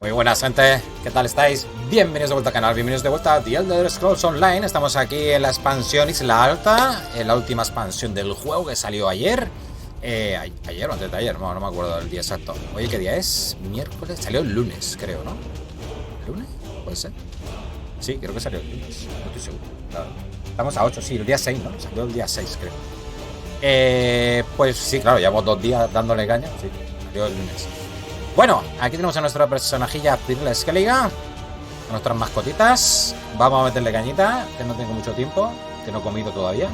Muy buenas, gente, ¿qué tal estáis? Bienvenidos de vuelta al canal, bienvenidos de vuelta a The Elder Scrolls Online. Estamos aquí en la expansión Isla Alta, en la última expansión del juego que salió ayer. Ayer o antes de ayer, no me acuerdo del día exacto. Oye, ¿qué día es? Miércoles, salió el lunes, creo, ¿no? ¿Lunes? ¿Puede ser? Sí, creo que salió el lunes, no estoy seguro, claro. Estamos a 8, sí, el día 6, ¿no? Salió el día 6, creo. Pues sí, claro, llevamos 2 días dándole caña, sí, salió el lunes. Bueno, aquí tenemos a nuestra personajilla Skelliga, a nuestras mascotitas. Vamos a meterle cañita, que no tengo mucho tiempo, que no he comido todavía.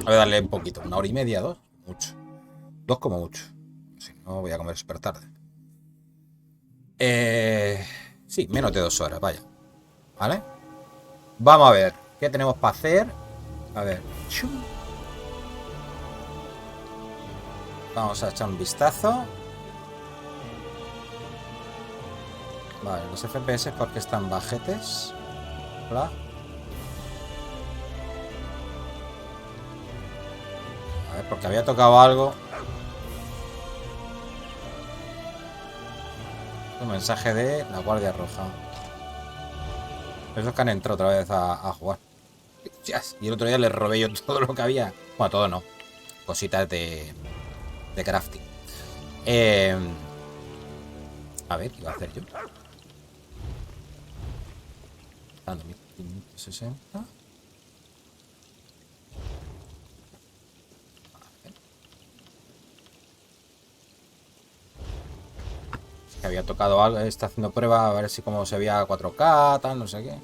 Voy a darle un poquito, 1 hora y media, 2, mucho. 2 como mucho. Si no, voy a comer súper tarde. Sí, menos de 2 horas, vaya. ¿Vale? Vamos a ver, ¿qué tenemos para hacer? A ver. Vamos a echar un vistazo. Vale, los FPS porque están bajetes. Hola. A ver, porque había tocado algo. Un mensaje de la Guardia Roja. Esos que han entrado otra vez a jugar. Yes. Y el otro día les robé yo todo lo que había. Bueno, todo no. Cositas de crafting. A ver, ¿qué iba a hacer yo? Dando 1560. Que había tocado algo, está haciendo prueba a ver si como se veía 4K, tal, no sé qué.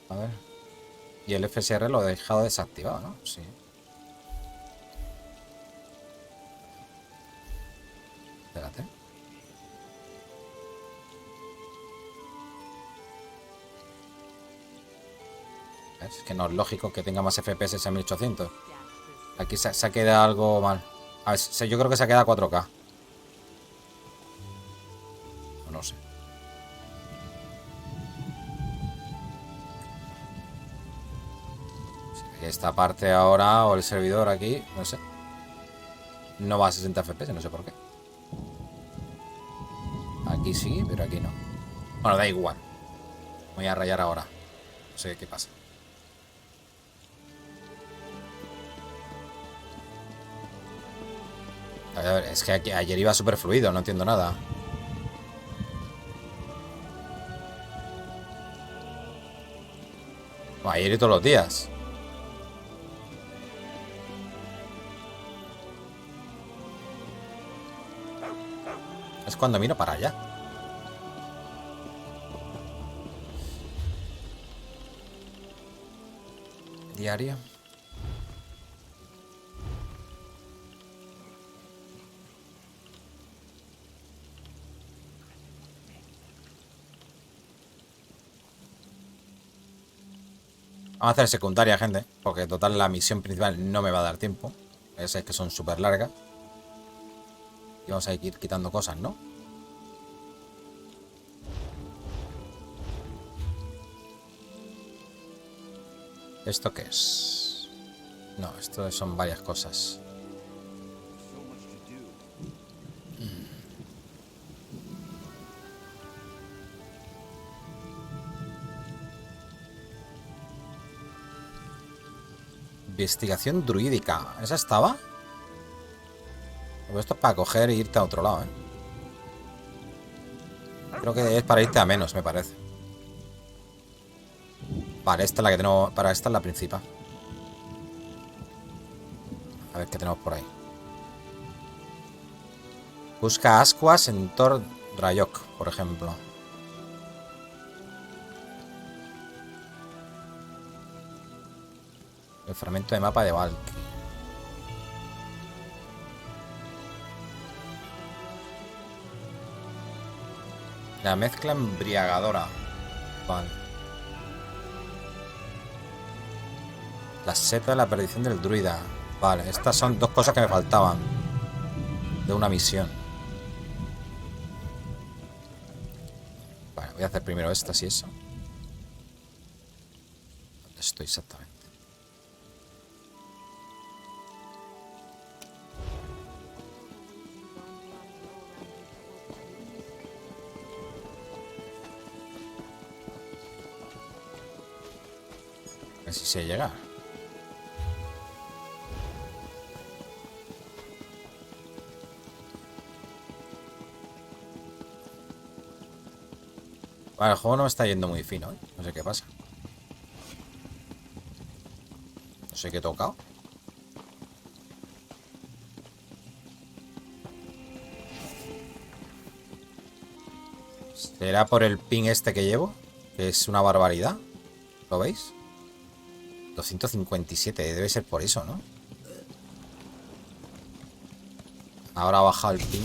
A ver. Y el FSR lo he dejado desactivado, ¿no? Sí. Espérate. Es que no es lógico que tenga más FPS en 1800. Aquí se ha quedado algo mal. A ver, yo creo que se ha quedado 4K. No sé. Esta parte ahora, o el servidor aquí, no sé. No va a 60 FPS, no sé por qué. Aquí sí, pero aquí no. Bueno, da igual. Voy a rayar ahora. No sé qué pasa. A ver, es que ayer iba súper fluido, no entiendo nada. Bueno, ayer y todos los días. Es cuando miro para allá. Diario. Vamos a hacer secundaria, gente. Porque total la misión principal no me va a dar tiempo. Es que son súper largas. Y vamos a ir quitando cosas, ¿no? ¿Esto qué es? No, esto son varias cosas. Investigación druídica. ¿Esa estaba? Pues esto es para coger e irte a otro lado, ¿eh? Creo que es para irte a menos, me parece. Vale, esta es la que tenemos. Para esta es la principal. A ver qué tenemos por ahí. Busca ascuas en Tor Drayok, por ejemplo. El fragmento de mapa de Valk. La mezcla embriagadora. Vale. La seta de la perdición del druida. Vale, estas son 2 cosas que me faltaban. De una misión. Vale, voy a hacer primero estas y eso. ¿Dónde estoy exactamente? ver si se llega. Vale, el juego no me está yendo muy fino, ¿eh? No sé qué pasa. No sé qué he tocado. ¿Será por el ping este que llevo? Que es una barbaridad. ¿Lo veis? 257, debe ser por eso, ¿no? Ahora ha bajado el ping.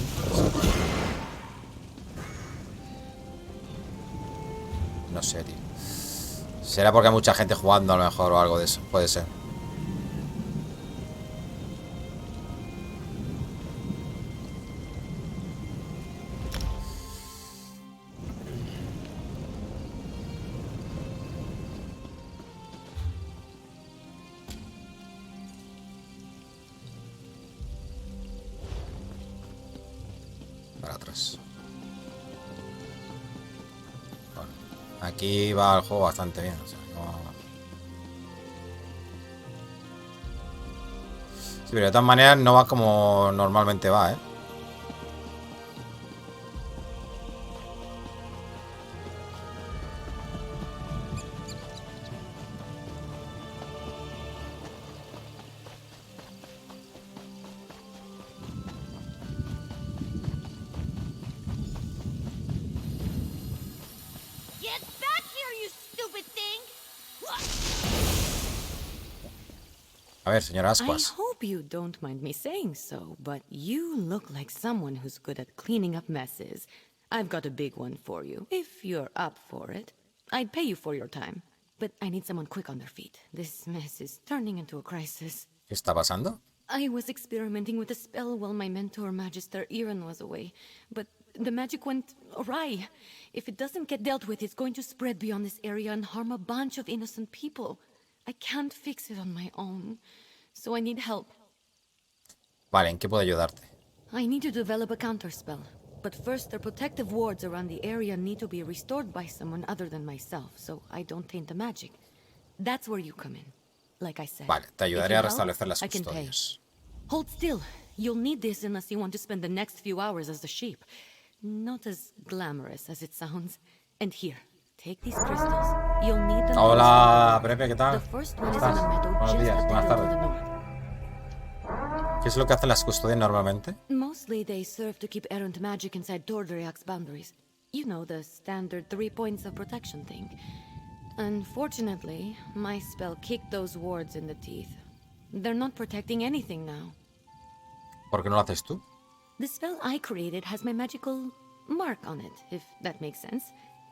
No sé, tío. Será porque hay mucha gente jugando a lo mejor o algo de eso. Puede ser. Para atrás. Bueno, aquí va el juego bastante bien. O sea, no... Sí, pero de todas maneras no va como normalmente va, ¿eh? A ver, señora Ascuas. I hope you don't mind me saying so, but you look like someone who's good at cleaning up messes. I've got a big one for you, if you're up for it. I'd pay you for your time, but I need someone quick on their feet. This mess is turning into a crisis. ¿Qué está pasando? I was experimenting with a spell while my mentor, Magister Iren, was away, but the magic went awry. If it doesn't get dealt with, it's going to spread beyond this area and harm a bunch of innocent people. I can't fix it on my own, so I need help. Vale, ¿en qué puedo ayudarte? I need to develop a counterspell, but first their protective wards around the area need to be restored by someone other than myself, so I don't taint the magic. That's where you come in, like I said. Vale, te ayudaré a restablecer las custodias. Hold still. You'll need this unless you want to spend the next few hours as a sheep. Not as glamorous as it sounds. And here, take these crystals. You'll need them. Hola, Pepe, ¿qué tal? The first one ¿Cómo is in estás? a meadow Buenos just días, at the buenas hill to the tardes. north. ¿Qué es lo que hacen las custodias normalmente? Mostly they serve to keep errant magic inside Tordriak's boundaries. You know, the standard 3 points of protection thing. Unfortunately, my spell kicked those wards in the teeth. They're not protecting anything now. ¿Por qué no lo haces tú? The spell I created has my magical mark on it, if that makes sense.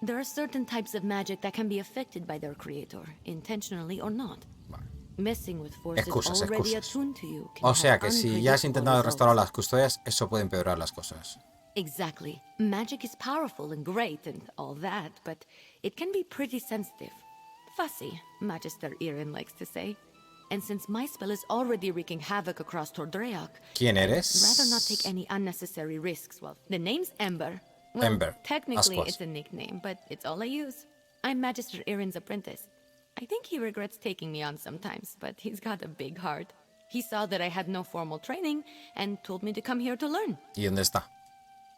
There are certain types of magic that can be affected by their creator, intentionally or not. Vale. Messing with forces Excusas. already attuned to you can O sea have que si ya has unpredictable intentado results. restaurar las custodias, eso puede empeorar las cosas. Exactly. Magic is powerful and great and all that, but it can be pretty sensitive. Fussy, Magister Iren likes to say. And since my spell is already wreaking havoc across Tordreak, ¿Quién I'd eres? rather not take any unnecessary risks. Well, the name's Ember. Well, Ember, technically Ascuas. it's a nickname, but it's all I use. I'm Magister Iren's apprentice. I think he regrets taking me on sometimes, but he's got a big heart. He saw that I had no formal training and told me to come here to learn. ¿Y dónde está?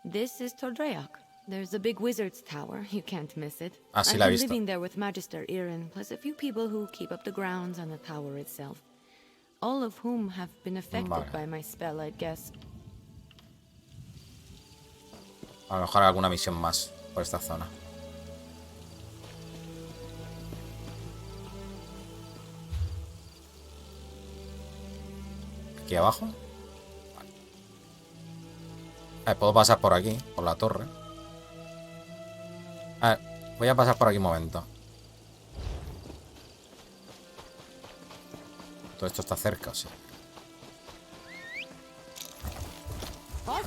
This is Tordreak. There's a big wizard's tower. You can't miss it. Ah, sí I've la he been visto. living there with Magister Iren, plus a few people who keep up the grounds on the tower itself. All of whom have been affected Vale. by my spell, I'd guess. A lo mejor alguna misión más por esta zona. Aquí abajo. Vale. Puedo pasar por aquí, por la torre. A ver, voy a pasar por aquí un momento. Todo esto está cerca, o sea.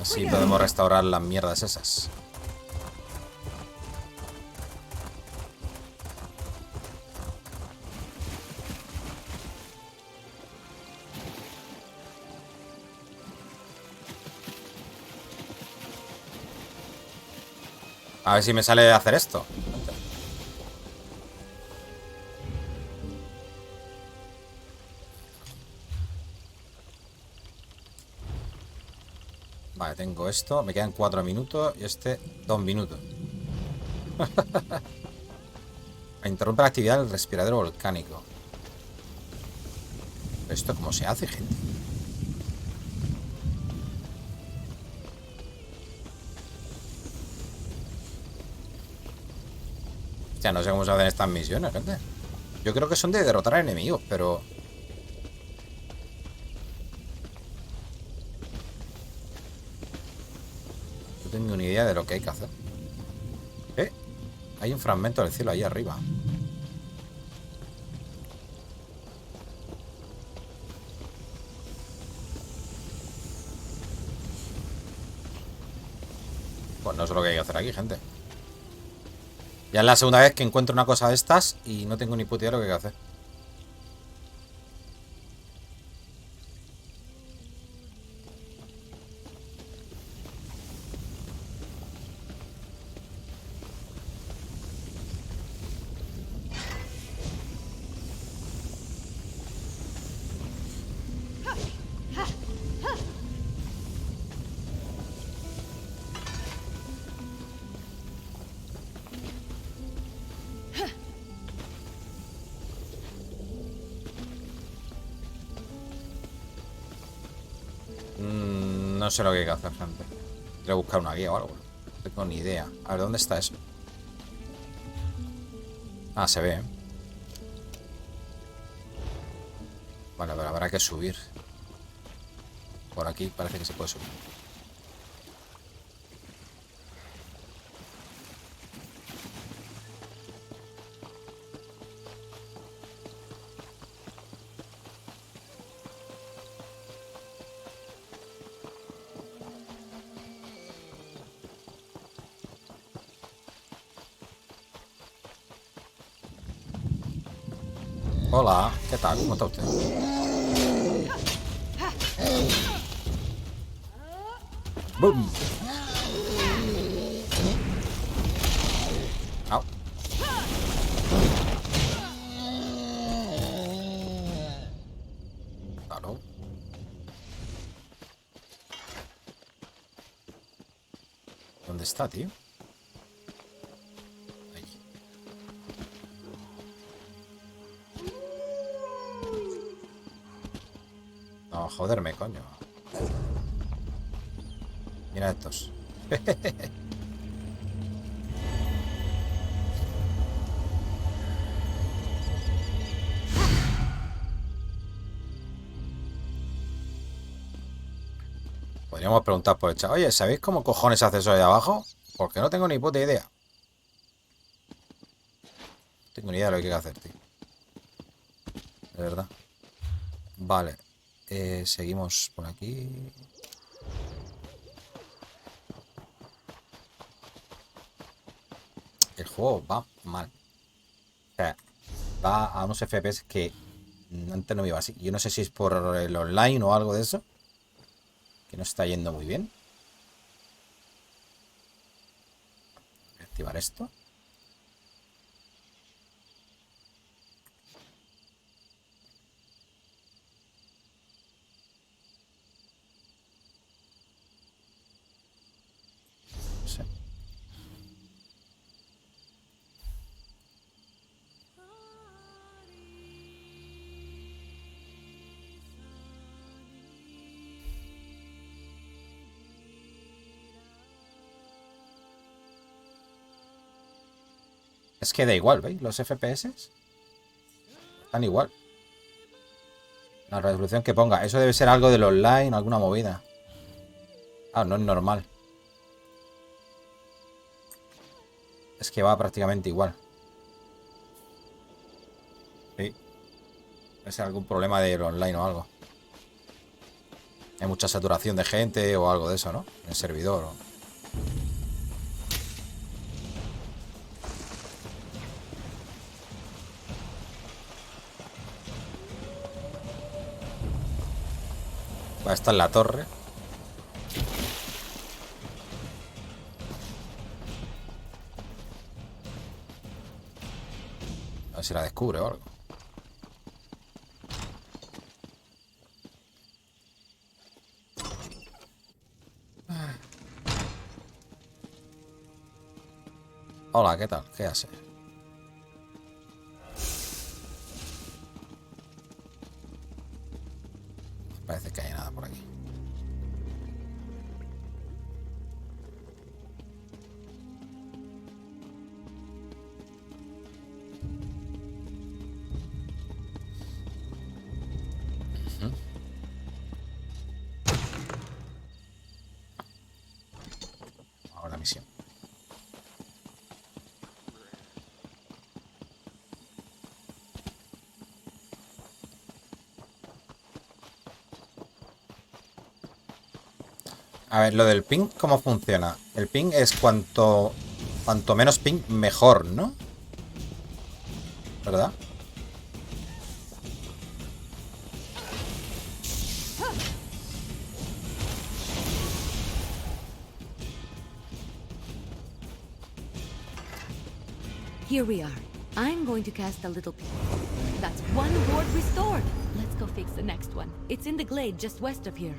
Así podemos restaurar las mierdas esas. A ver si me sale de hacer esto. Vale, tengo esto. Me quedan 4 minutos y este 2 minutos. Interrumpe la actividad del respiradero volcánico. ¿Esto cómo se hace, gente? Ya no sé cómo se hacen estas misiones, gente. Yo creo que son de derrotar a enemigos, pero... no tengo ni idea de lo que hay que hacer. Hay un fragmento del cielo ahí arriba. Pues no sé lo que hay que hacer aquí, gente. Ya es la segunda vez que encuentro una cosa de estas y no tengo ni puta idea de lo que hay que hacer. No sé lo que hay que hacer, gente. Tengo que buscar una guía o algo. No tengo ni idea. A ver, ¿dónde está eso? Ah, se ve, ¿eh? Vale, pero habrá que subir. Por aquí parece que se puede subir. Hola, ¿qué tal? ¿Cómo está usted? ¡Bum! Au. Claro. ¿Dónde está, tío? Ahí. No, joderme, coño. Mira estos. Podríamos preguntar por el chat. Oye, ¿sabéis cómo cojones hace eso ahí abajo? Porque no tengo ni puta idea. No tengo ni idea de lo que hay que hacer, tío. De verdad. Vale. Seguimos por aquí. El juego va mal. O sea, va a unos FPS que antes no me iba así. Yo no sé si es por el online o algo de eso, que no está yendo muy bien. Voy a activar esto. No sé. Es que da igual, ¿veis? Los FPS están igual. La resolución que ponga. Eso debe ser algo del online, alguna movida. Ah, no es normal. Es que va prácticamente igual. Sí. Es algún problema del online o algo. Hay mucha saturación de gente o algo de eso, ¿no? En el servidor. Va a estar en la torre. A ver si la descubre o algo. Hola, ¿qué tal? ¿Qué hace? Parece que hay nada por aquí. Ahora la misión. A ver, lo del ping, ¿cómo funciona? El ping es cuanto menos ping, mejor, ¿no? ¿Verdad? Here we are. I'm going to cast a little... That's one ward restored. Let's go fix the next one. It's in the glade just west of here.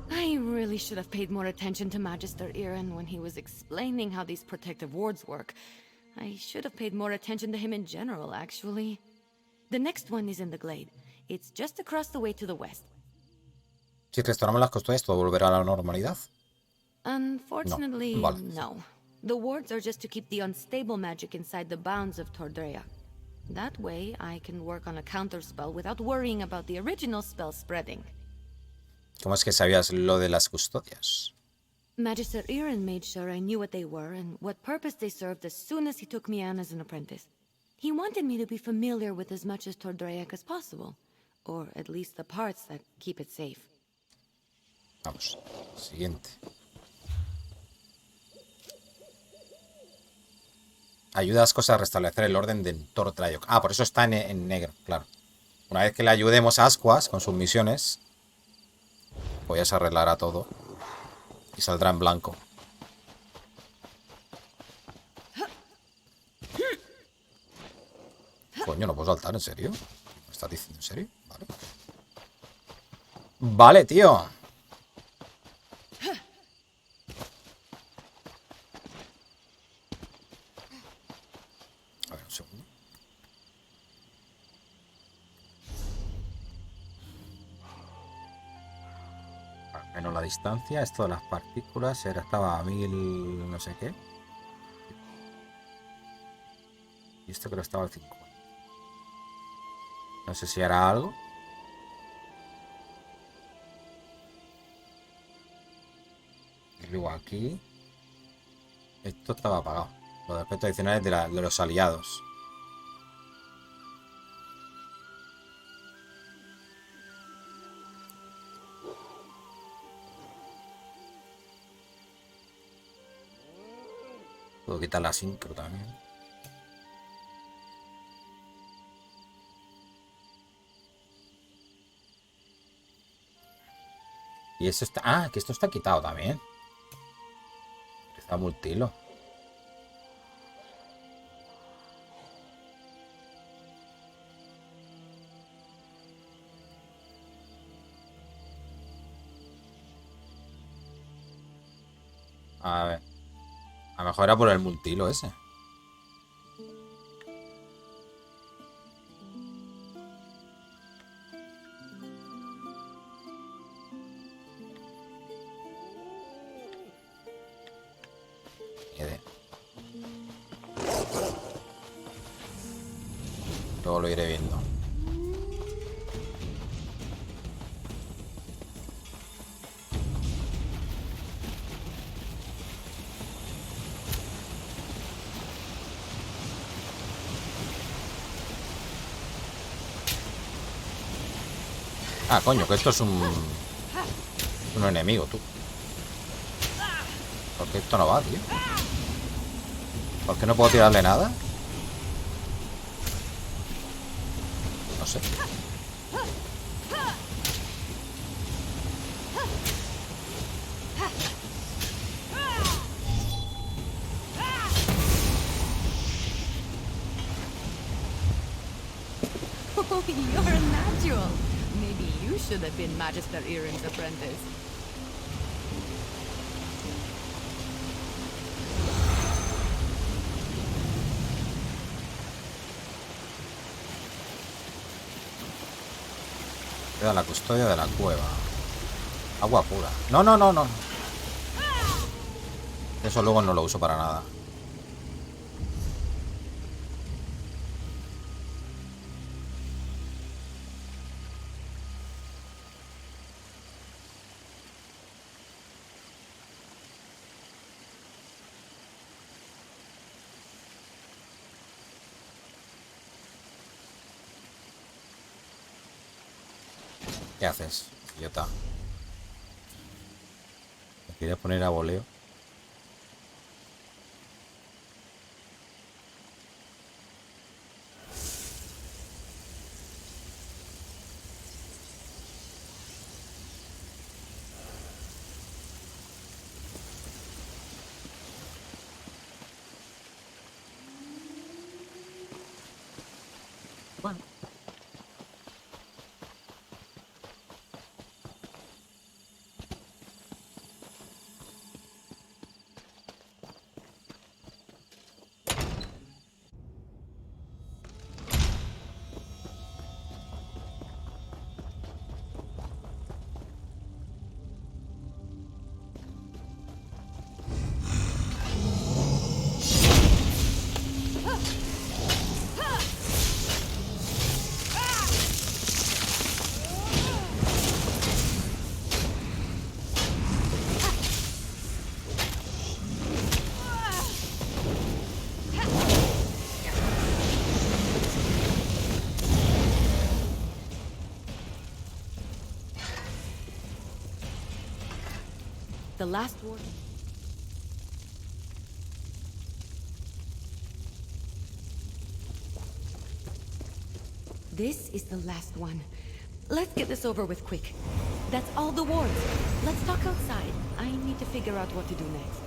I really should have paid more attention to Magister Iran when he was explaining how these protective wards work. I should have paid more attention to him in general, actually. The next one is in the glade. It's just across the way to the west. Si restauramos las custodias, ¿todo volverá a la normalidad? Unfortunately, No. Vale. no. The wards are just to keep the unstable magic inside the bounds of Tordrea. That way, I can work on a counterspell without worrying about the original spell spreading. ¿Cómo es que sabías lo de las custodias? Magister Iran made sure I knew what they were and what purpose they served as soon as he took me on as an apprentice. He wanted me to be familiar with as much as Tordrea as possible, or at least the parts that keep it safe. Vamos, siguiente. Ayuda a las cosas a restablecer el orden de Tordrea. Ah, por eso está en negro, claro. Una vez que le ayudemos a Ascuas con sus misiones, pues ya se arreglará todo. Y saldrá en blanco. Coño, ¿no puedo saltar? ¿En serio? ¿Me estás diciendo en serio? Vale. Vale, tío. A ver, un segundo. Menos la distancia. Esto de las partículas estaba a 1000 no sé qué. Y esto creo que estaba al 50. No sé si hará algo. Y luego aquí. Esto estaba apagado. Los efectos adicionales de los aliados. Puedo quitar la sincro también. Y eso está... Ah, que esto está quitado también. Está multilo. A ver. A lo mejor era por el multilo ese. Luego lo iré viendo. Ah, coño, que esto es un enemigo, tú. ¿Por qué esto no va, tío? ¿Por qué no puedo tirarle nada? No sé. Oh, you're a natural. Maybe you should have been Magister Iran's apprentice. Queda la custodia de la cueva. Agua pura. No, no, no, no. Eso luego no lo uso para nada. ¿Qué haces, idiota? Me quería poner a voleo. Bueno. The last one. This is the last one. Let's get this over with quick. That's all the wards. Let's talk outside. I need to figure out what to do next.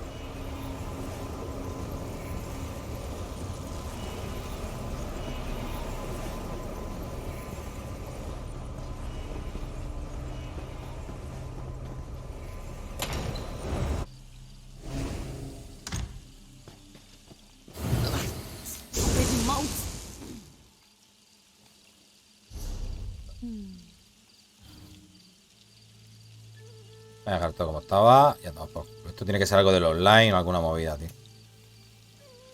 Voy a dejar todo como estaba. Ya tampoco. Esto tiene que ser algo del online o alguna movida, tío.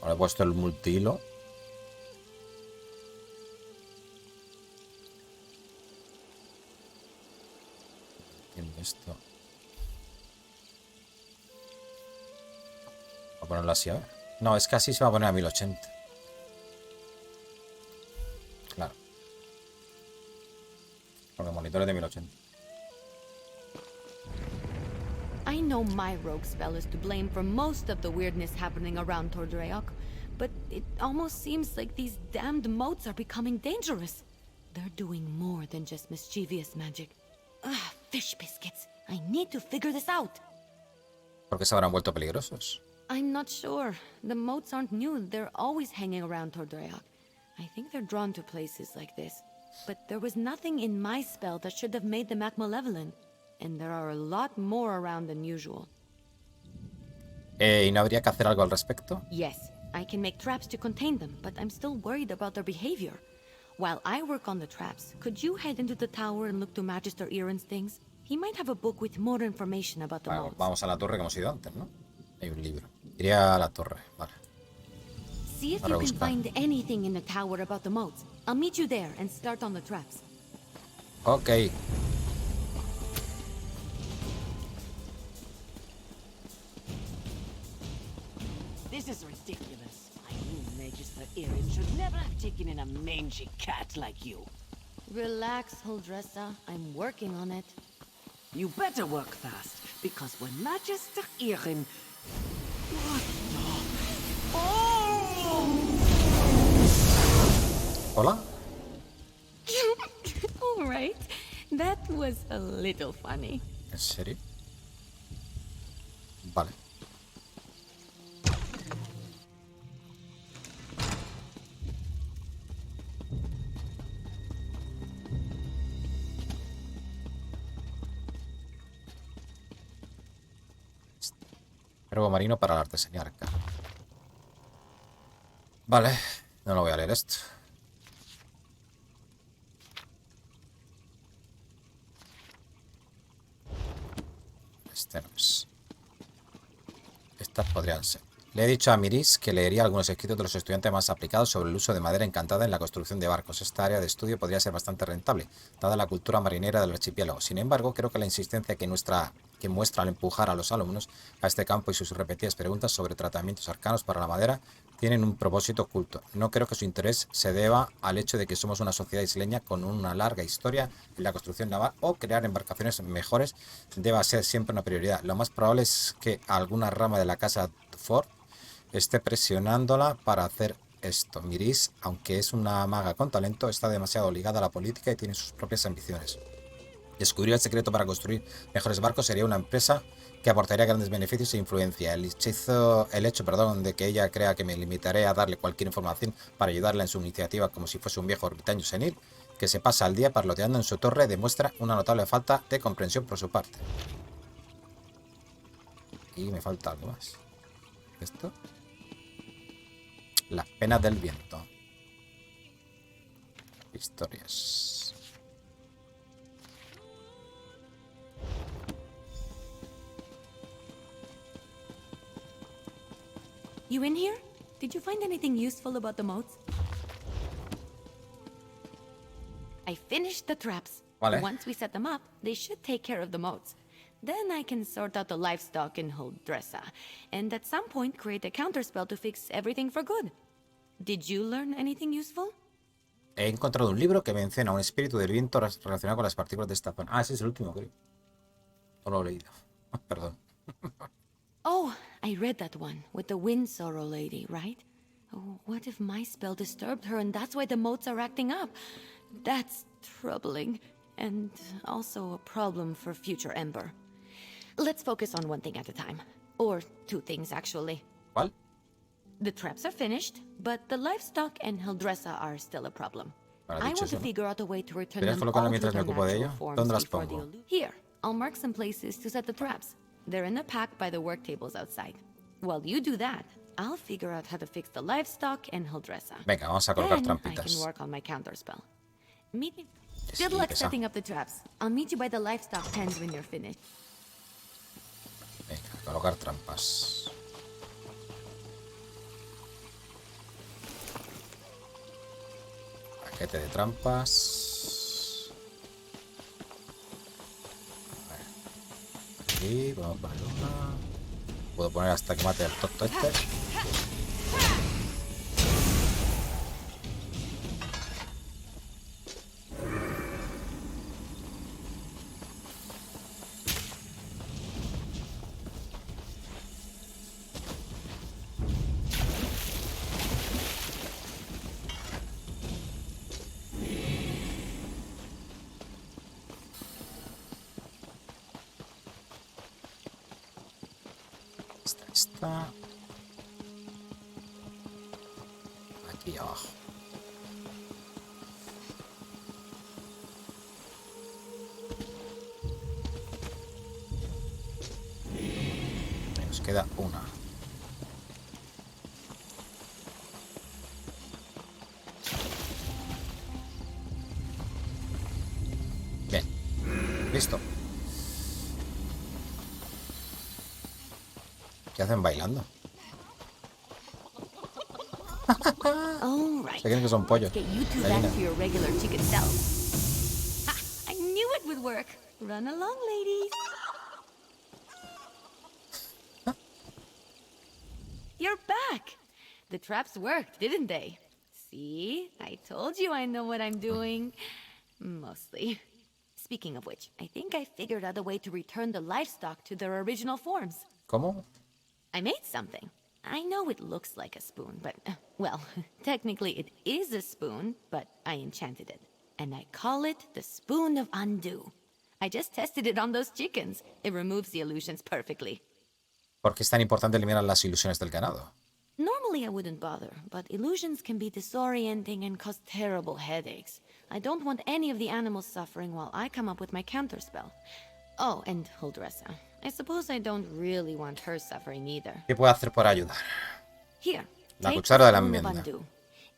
Ahora he puesto el multihilo. Entiendo esto. Voy a ponerlo así, a ver. No, es que así se va a poner a 1080. Claro. Porque el monitor es de 1080. I know my rogue spell is to blame for most of the weirdness happening around Tordreok, but it almost seems like these damned motes are becoming dangerous. They're doing more than just mischievous magic. Ugh, fish biscuits. I need to figure this out. ¿Por qué se habrán vuelto peligrosos? I'm not sure. The motes aren't new. They're always hanging around Tordreok. I think they're drawn to places like this. But there was nothing in my spell that should have made them act malevolent. And there are a lot more around than usual. ¿Y no habría que hacer algo al respecto? Yes, I can make traps to contain them, but I'm still worried about their behavior. While I work on the traps, could you head into the tower and look to Magister Erin's things? He might have a book with more information about the modes. Vamos a la torre que hemos ido antes, ¿no? Hay un libro. Iría a la torre, vale. See if you can find anything in the tower about the modes. I'll meet you there and start on the traps. Ok. This is ridiculous. I knew Magister Erin should never have taken in a mangy cat like you. Relax, Huldressa. I'm working on it. You better work fast, because when Magister Erin... What the... Oh! Hola. All right. That was a little funny. ¿En serio? Vale. Verbo marino para la artesanía arcana. Vale, no lo voy a leer esto. Este no es. Estas podrían ser. Le he dicho a Miris que leería algunos escritos de los estudiantes más aplicados sobre el uso de madera encantada en la construcción de barcos. Esta área de estudio podría ser bastante rentable, dada la cultura marinera del archipiélago. Sin embargo, creo que la insistencia que muestra al empujar a los alumnos a este campo y sus repetidas preguntas sobre tratamientos arcanos para la madera tienen un propósito oculto. No creo que su interés se deba al hecho de que somos una sociedad isleña con una larga historia en la construcción naval o crear embarcaciones mejores deba ser siempre una prioridad. Lo más probable es que alguna rama de la casa Ford esté presionándola para hacer esto. Miris, aunque es una maga con talento, está demasiado ligada a la política y tiene sus propias ambiciones. Descubrir el secreto para construir mejores barcos sería una empresa que aportaría grandes beneficios e influencia. El hecho, de que ella crea que me limitaré a darle cualquier información para ayudarla en su iniciativa como si fuese un viejo ermitaño senil que se pasa el día parloteando en su torre demuestra una notable falta de comprensión por su parte. Y me falta algo más. ¿Esto? Las penas del viento. Historias. You in here? Did you find anything useful about the moats? I finished the traps. Vale. Once we set them up, they should take care of the moats. Then I can sort out the livestock in Holdressa, and at some point create a counterspell to fix everything for good. Did you learn anything useful? He encontrado un libro que menciona un espíritu del viento relacionado con las partículas de esta zona. Ah, ese es el último, creo. No lo he leído. Perdón. Oh, I read that one, with the wind sorrow lady, right? Oh, what if my spell disturbed her and that's why the moats are acting up? That's troubling, and also a problem for future Ember. Let's focus on one thing at a time. Or two things, actually. ¿Cuál? The traps are finished, but the livestock and Hildressa are still a problem. Vale, I dicho want to eso, ¿no? figure out a way to return ¿Querías them all colocarla to mientras me their ocupo de natural ello? forms ¿Dónde las before the pongo? Here, I'll mark some places to set the traps. They're in a pack by the work tables outside. While you do that, I'll figure out how to fix the livestock and Hildressa. Venga, vamos a colocar Then I trampitas. can work on my counterspell. Meet me. Sí, Good luck pesa. setting up the traps. I'll meet you by the livestock pens when you're finished. Venga, colocar trampas. Paquete de trampas. Vale. Aquí, vamos a poner una. Puedo poner hasta que mate al tonto este. Está aquí abajo. Y nos queda una. Bien, listo. ¿Qué hacen bailando? All right. Se creen que son pollos. Get you two Gallina. back to your regular chicken selves. Ha! I knew it would work. Run along, ladies. You're back. The traps worked, didn't they? See? I told you I know what I'm doing. Mostly. Speaking of which, I think I figured out a way to return the livestock to their original forms. ¿Cómo? I made something. I know it looks like a spoon, but, well, technically it is a spoon, but I enchanted it. And I call it the Spoon of Undo. I just tested it on those chickens. It removes the illusions perfectly. ¿Por qué es tan importante eliminar las ilusiones del ganado? Normally I wouldn't bother, but illusions can be disorienting and cause terrible headaches. I don't want any of the animals suffering while I come up with my counterspell. Oh, and Huldressa. I suppose I don't really want her suffering either. ¿Qué puedo hacer por ayudar? Here, La take cuchara de la the Spoon of enmienda. Undo.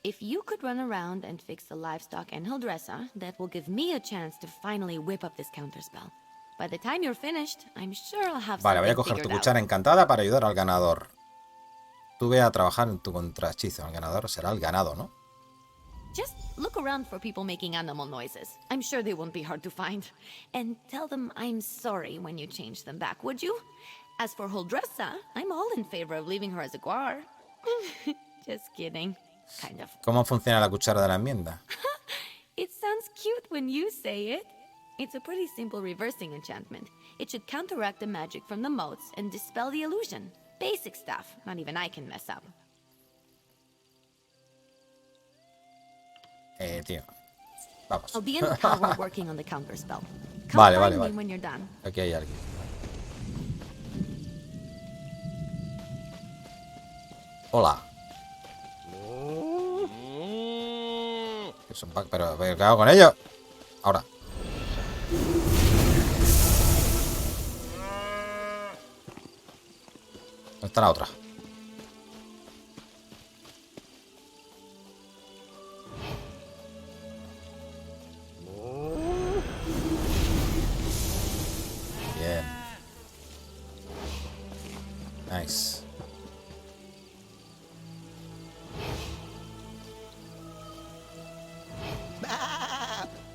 If you could run around and fix the livestock and Huldressa, that will give me a chance to finally whip up this counterspell. By the time you're finished, I'm sure I'll have Vale, voy a something coger tu figured out. cuchara encantada para ayudar al ganador. Tú ve a trabajar en tu contrahechizo. El ganador será el ganado, ¿no? Just look around for people making animal noises. I'm sure they won't be hard to find. And tell them I'm sorry when you change them back, would you? As for Huldressa, I'm all in favor of leaving her as a guar. Just kidding. Kind of. ¿Cómo funciona la cuchara de la enmienda? It sounds cute when you say it. It's a pretty simple reversing enchantment. It should counteract the magic from the motes and dispel the illusion. Basic stuff. Not even I can mess up. Tío. Vamos. I'll be in the tower working on the counter spell. Come Vale, find vale. me when you're done. Aquí hay alguien. Hola. Es un pack, pero ¿qué hago con ello? Ahora. ¿Dónde está la otra? Bien. Nice.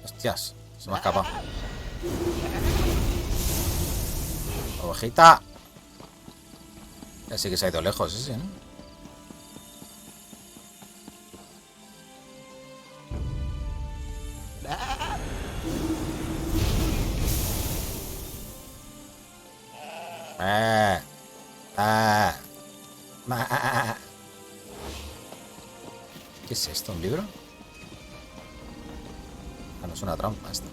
Hostias, se me ha escapado. Ovejita. Ya sí que se ha ido lejos ese, ¿no? ¿Qué es esto? ¿Un libro? Ah, no es una trampa esta.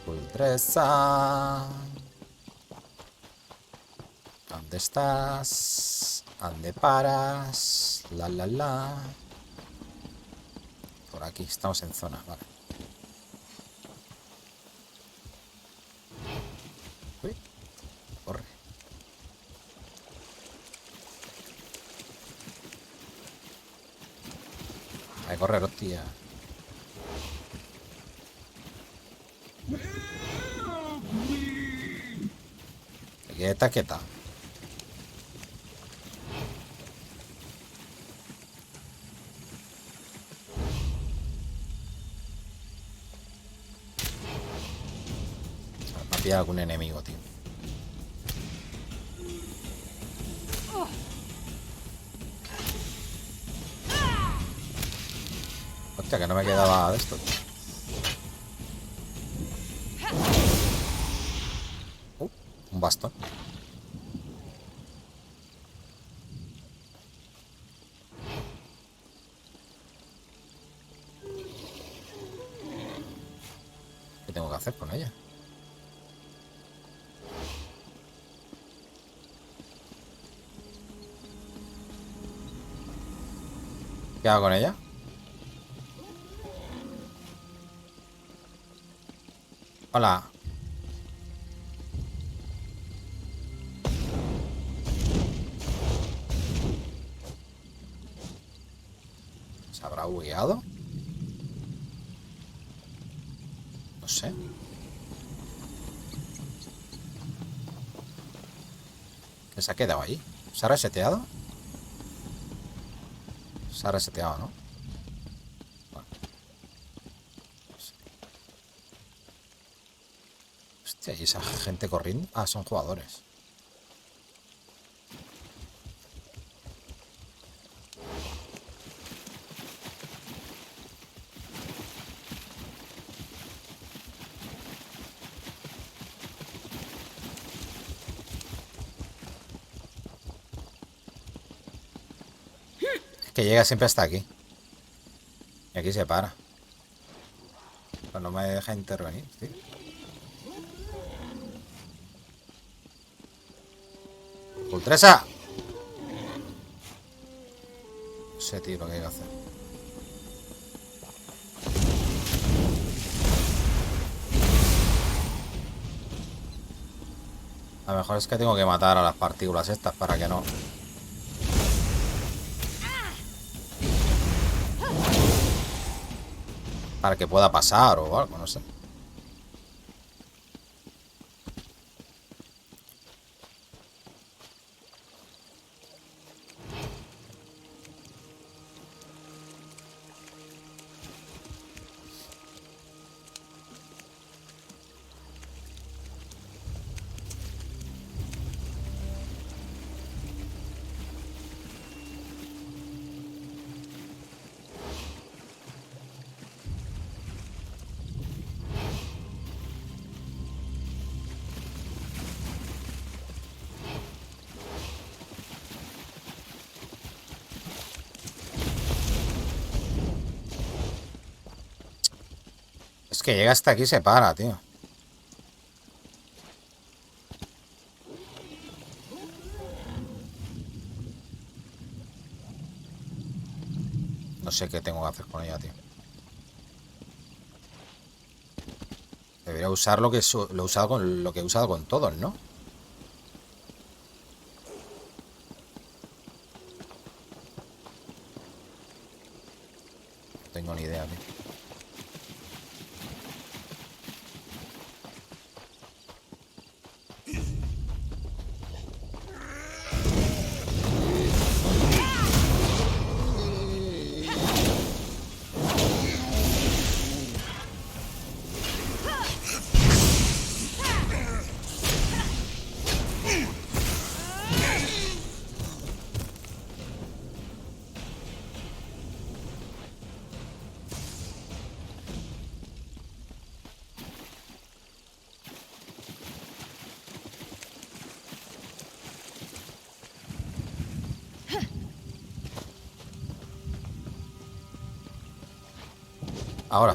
Ultresa. ¿Dónde estás? ¿Dónde paras? La. Por aquí, estamos en zona, vale. Uy, corre. Hay que correr, hostia. Quieta, quieta. Me ha pillado algún enemigo, tío. Hostia, que no me quedaba de esto, tío. Un bastón. ¿Qué tengo que hacer con ella? ¿Qué hago con ella? Hola. ¿Se habrá bugueado? No sé. ¿Qué se ha quedado ahí? ¿Se ha reseteado? Se ha reseteado, ¿no? Bueno. Hostia, ¿y esa gente corriendo? Ah, son jugadores. Que llega siempre hasta aquí. Y aquí se para. Pues no me deja intervenir, tío. ¡Ultresa! No sé, tío, lo que hay que hacer. A lo mejor es que tengo que matar a las partículas estas para que no... Para que pueda pasar o algo, no sé. Es que llega hasta aquí y se para, tío. No sé qué tengo que hacer con ella, tío. Debería usar lo que lo he usado con lo que he usado con todos, ¿no? No tengo ni idea, tío. Ahora.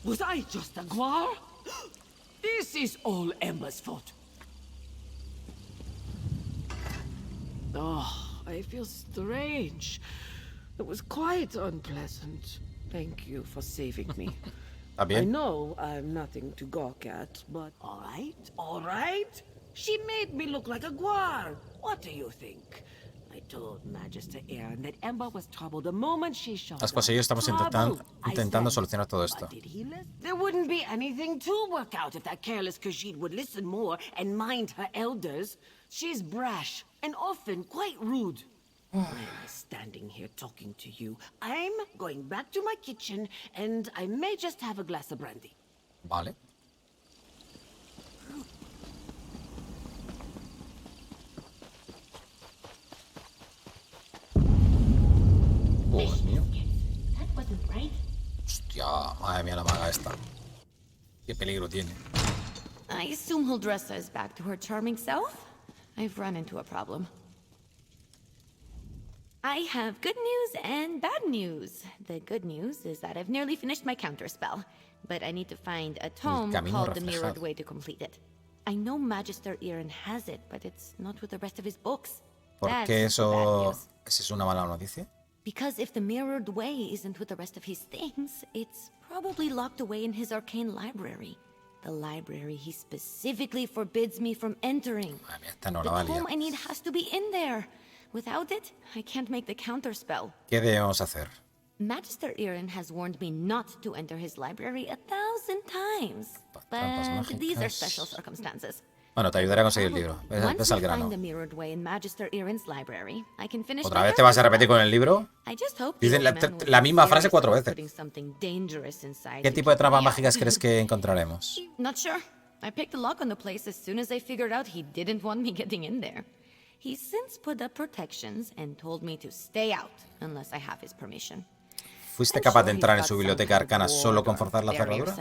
Was I just a guar? This is all Emma's fault. Oh, I feel strange. It was quite unpleasant. Thank you for saving me. ¿Está I bien? know I'm nothing to gawk at, but all right. She made me look like a guar. What do you think? I told Magister Aaron that Emma was trouble the moment she showed Has conseguido, estamos intentando solucionar todo esto. But did he listen? There wouldn't be anything to work out if that careless Khajiit would listen more and mind her elders. She's brash and often quite rude. I'm standing here talking to you. I'm going back to my kitchen, and I may just have a glass of brandy. Vale. Dios mío. Hostia, madre mía la maga esta. Qué peligro tiene. I assume Huldressa is back to her charming self. I've run into a problem. I have good news and bad news. The good news is that I've nearly finished my counterspell, but I need to find a tome called the Mirrored Way to complete it. I know Magister Aaron has it, but it's not with the rest of his books. ¿Por qué eso es una mala noticia? Because if the Mirrored Way isn't with the rest of his things, it's probably locked away in his arcane library. The library he specifically forbids me from entering. Madre mía, esta no The la valía. tome I need has to be in there. Without it, I can't make the counterspell. ¿Qué debemos hacer? Magister Aaron has warned me not to enter his library 1,000 times. But these are special circumstances. Bueno, te ayudaré a conseguir el libro. Ves al grano. ¿Otra vez te vas a repetir con el libro? Dicen la misma frase 4 veces. ¿Qué tipo de trampas mágicas crees que encontraremos? Not sure. I picked the lock on the place as soon as I figured out he didn't want me getting in there. He's since put up protections and told me to stay out unless I have his permission. ¿Fuiste capaz de entrar en su biblioteca arcana solo con forzar la cerradura?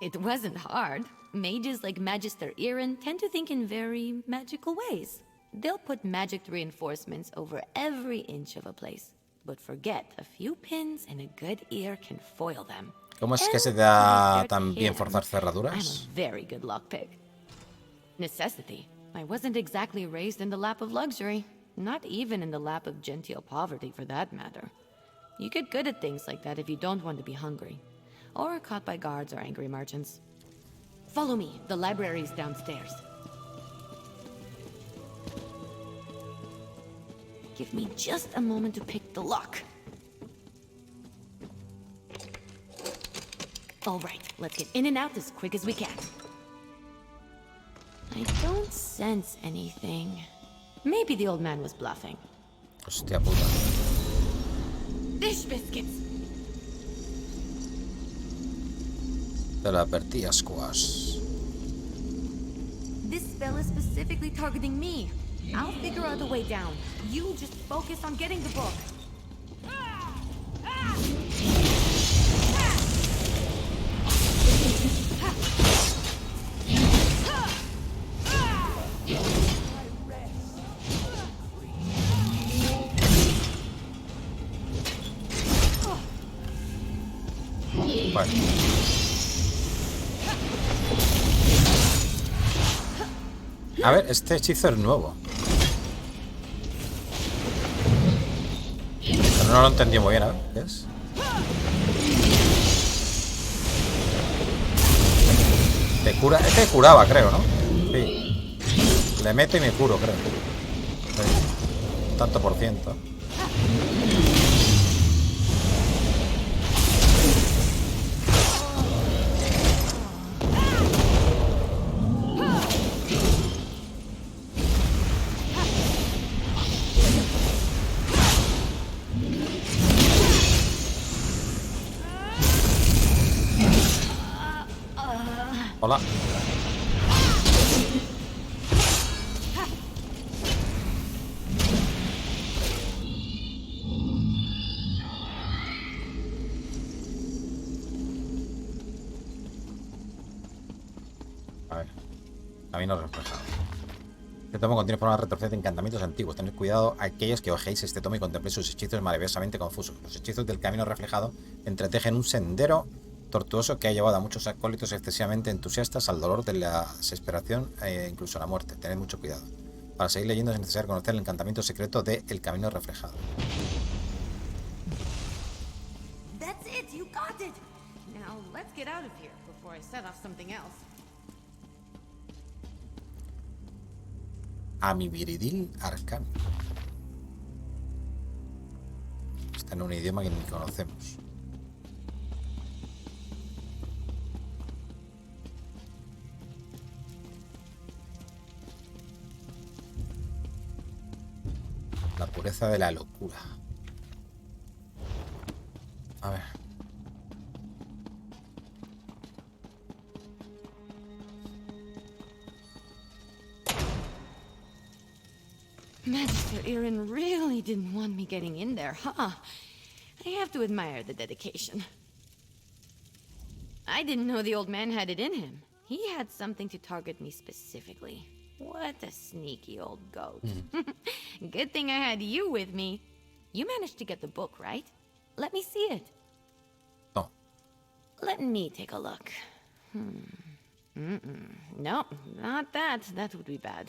It wasn't hard. Mages like Magister Aaron tend to think in very magical ways. They'll put magic reinforcements over every inch of a place, but forget a few pins and a good ear can foil them. ¿Cómo es que se da tan bien forzar cerraduras? I'm a very good lockpick. Necessity. I wasn't exactly raised in the lap of luxury, not even in the lap of genteel poverty for that matter. You get good at things like that if you don't want to be hungry, or caught by guards or angry merchants. Follow me, the library's downstairs. Give me just a moment to pick the lock. All right, let's get in and out as quick as we can. I don't sense anything. Maybe the old man was bluffing. Hostia puta. Dish biscuits! Te lo advertí, Squash. This spell is specifically targeting me. I'll figure out a way down. You just focus on getting the book. Vale. A ver, este hechizo es nuevo. Pero no lo entendí muy bien, a ver, ¿qué es? Te cura, este curaba, creo, ¿no? Sí. Le meto y me curo, creo. Sí. Tanto por ciento. Hola. A ver. Camino reflejado. Este tomo contiene formas de retroceder de encantamientos antiguos. Tened cuidado a aquellos que bajéis este tomo y contempléis sus hechizos maravillosamente confusos. Los hechizos del camino reflejado entretejen un sendero tortuoso que ha llevado a muchos acólitos excesivamente entusiastas al dolor de la desesperación e incluso a la muerte. Tened mucho cuidado. Para seguir leyendo es necesario conocer el encantamiento secreto de El Camino Reflejado. That's it, you got it. Now let's get out of here before I set off something else. A mi viridil arcano. Está en un idioma que ni conocemos. La pureza de la locura. A ver. Magister Irin really didn't want me getting in there, huh? I have to admire the dedication. I didn't know the old man had it in him. He had something to target me specifically. What a sneaky old goat. Good thing I had you with me. You managed to get the book, right? Let me see it. No. Let me take a look. No, not that. That would be bad.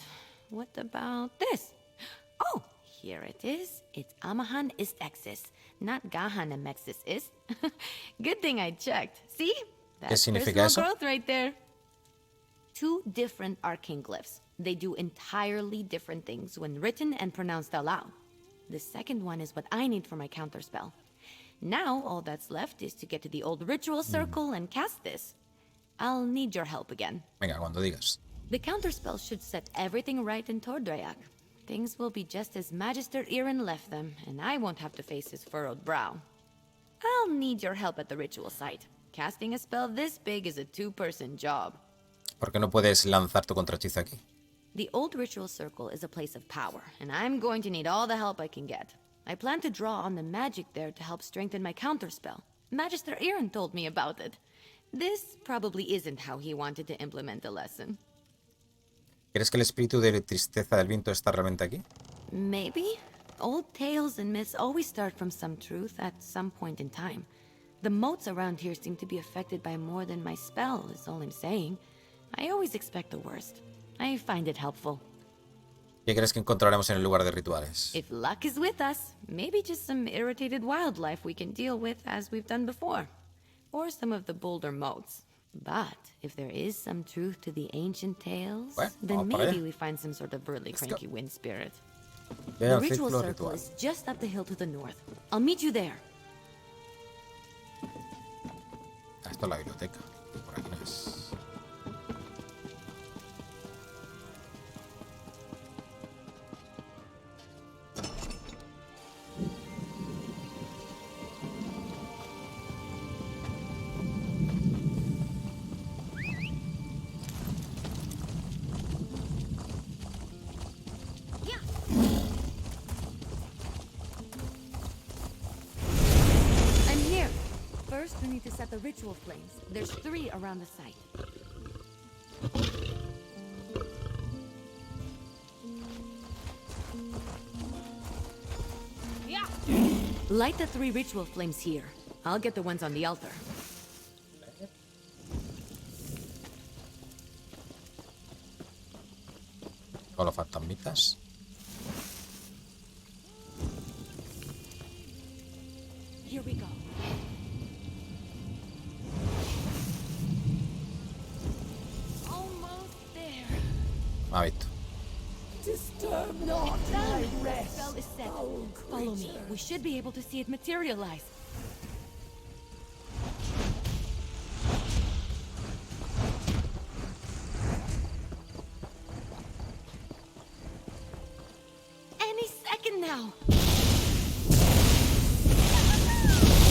What about this? Oh, here it is. It's Amahan ist Exis, not Gahan Amexis ist. Good thing I checked. See? That's significa eso? growth right there. Two different arcane glyphs. They do entirely different things when written and pronounced aloud. The second one is what I need for my counterspell. Now, all that's left is to get to the old ritual circle and cast this. I'll need your help again. Venga, cuando digas. The counterspell should set everything right in Tordrayak. Things will be just as Magister Irin left them, and I won't have to face his furrowed brow. I'll need your help at the ritual site. Casting a spell this big is a two-person job. ¿Por qué no puedes lanzar tu contrahechizo aquí? The old ritual circle is a place of power, and I'm going to need all the help I can get. I plan to draw on the magic there to help strengthen my counterspell. Magister Irin told me about it. This probably isn't how he wanted to implement the lesson. ¿Crees que el espíritu de tristeza del viento está realmente aquí? Maybe. Old tales and myths always start from some truth at some point in time. The moats around here seem to be affected by more than my spell, is all I'm saying. I always expect the worst. I find it helpful. ¿Qué crees que encontraremos en el lugar de rituales? If luck is with us, maybe just some irritated wildlife we can deal with as we've done before. Or some of the bolder moats. But if there is some truth to the ancient tales, then maybe we find some sort of burly, cranky wind spirit. The ritual circle is just up the hill to the north. I'll meet you there. Esto es la biblioteca. Por aquí no es. First, we need to set the ritual flames. There's 3 around the site. Yeah. Light the 3 ritual flames here. I'll get the ones on the altar. Con los fantasmitas. Here we go. Almost there. Me ha visto. Disturb not my rest. The spell is set. Follow me. We should be able to see it materialize. Any second now.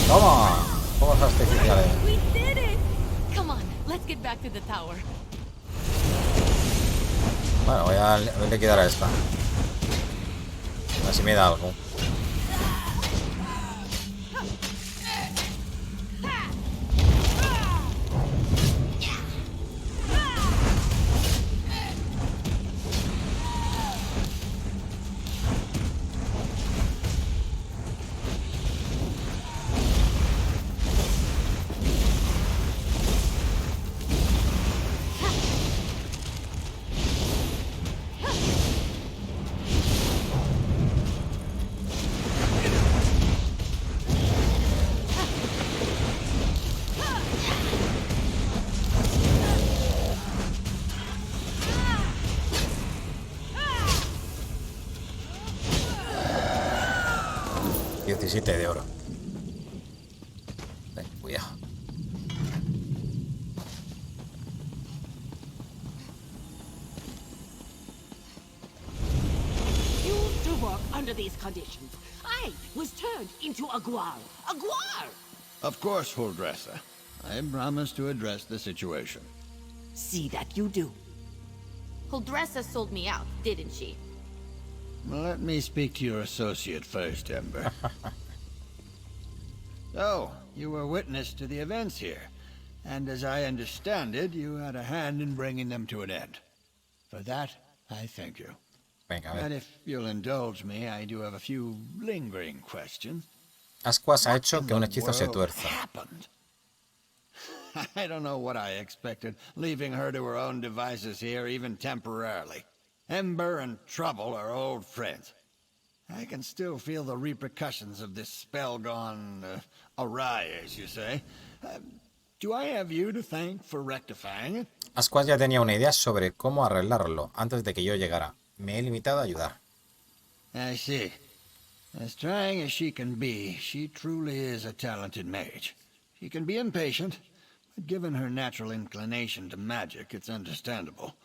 ¡Toma! Fuegos artificiales. We did it. Come on, let's get back to the tower. Bueno, voy a liquidar a esta. A ver si me da algo. De oro. Cuidado. Used to work under these conditions. I was turned into a guar. A guar! Of course, Huldressa. I promise to address the situation. See that you do. Huldressa sold me out, didn't she? Let me speak to your associate first, Ember. So, you were witness to the events here, and as I understand it, you had a hand in bringing them to an end. For that, I thank you. Venga, a And ver. if you'll indulge me, I do have a few lingering questions. Ascuas ha hecho que un What in hechizo the se world tuerza. happened? I don't know what I expected, leaving her to her own devices here, even temporarily. Ember and Trouble are old friends. I can still feel the repercussions of this spell gone awry, as you say. Do I have you to thank for rectifying it? Ascuas ya tenía una idea sobre cómo arreglarlo antes de que yo llegara. Me he limitado a ayudar. I see. As trying as she can be, she truly is a talented mage. She can be impatient, but given her natural inclination to magic, it's understandable.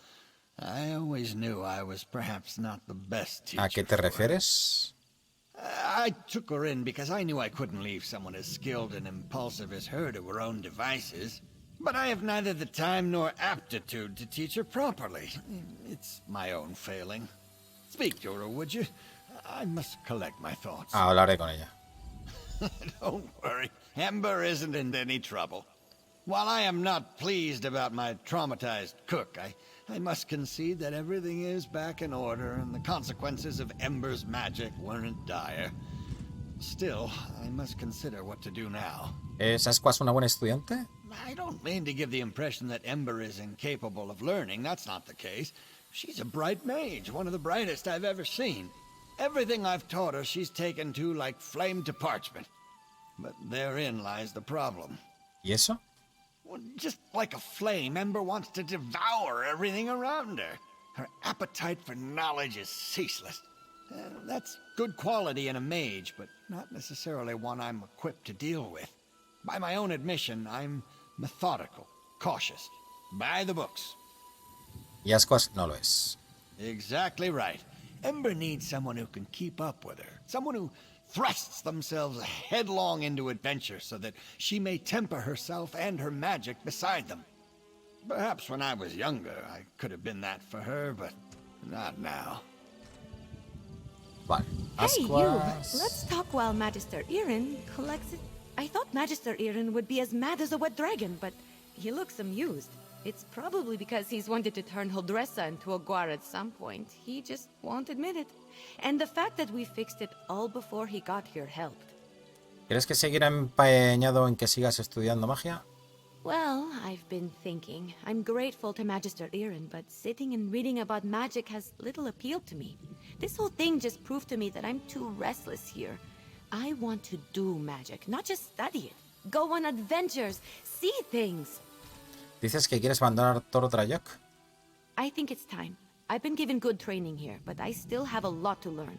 I always knew I was perhaps not the best teacher. ¿A qué te for her. refieres? I took her in because I knew I couldn't leave someone as skilled and impulsive as her to her own devices. But I have neither the time nor aptitude to teach her properly. It's my own failing. Speak to her, would you? I must collect my thoughts. Hablaré con ella. Don't worry, Ember isn't in any trouble. While I am not pleased about my traumatized cook, I must concede that everything is back in order and the consequences of Ember's magic weren't dire. Still, I must consider what to do now. ¿Es Ascuas una buena estudiante? I don't mean to give the impression that Ember is incapable of learning. That's not the case. She's a bright mage, one of the brightest I've ever seen. Everything I've taught her she's taken to like flame to parchment. But therein lies the problem. ¿Y eso? Well, just like a flame, Ember wants to devour everything around her. Her appetite for knowledge is ceaseless. That's good quality in a mage, but not necessarily one I'm equipped to deal with. By my own admission, I'm methodical, cautious, by the books. Y Ascuas no lo es. Exactly right. Ember needs someone who can keep up with her. Someone who thrusts themselves headlong into adventure so that she may temper herself and her magic beside them. Perhaps when I was younger, I could have been that for her, but not now. Vale. Hey, you! Ascuas. Let's talk while Magister Irin collects it. I thought Magister Irin would be as mad as a wet dragon, but he looks amused. It's probably because he's wanted to turn Huldressa into a guar at some point. He just won't admit it. And the fact that we fixed it all before he got here helped. ¿Crees que seguirá empeñado en que sigas estudiando magia? Well, I've been thinking. I'm grateful to Magister Iren, but sitting and reading about magic has little appeal to me. This whole thing just proved to me that I'm too restless here. I want to do magic, not just study it. Go on adventures, see things. ¿Dices que quieres abandonar Toro Trayok? I think it's time. I've been given good training here, but I still have a lot to learn.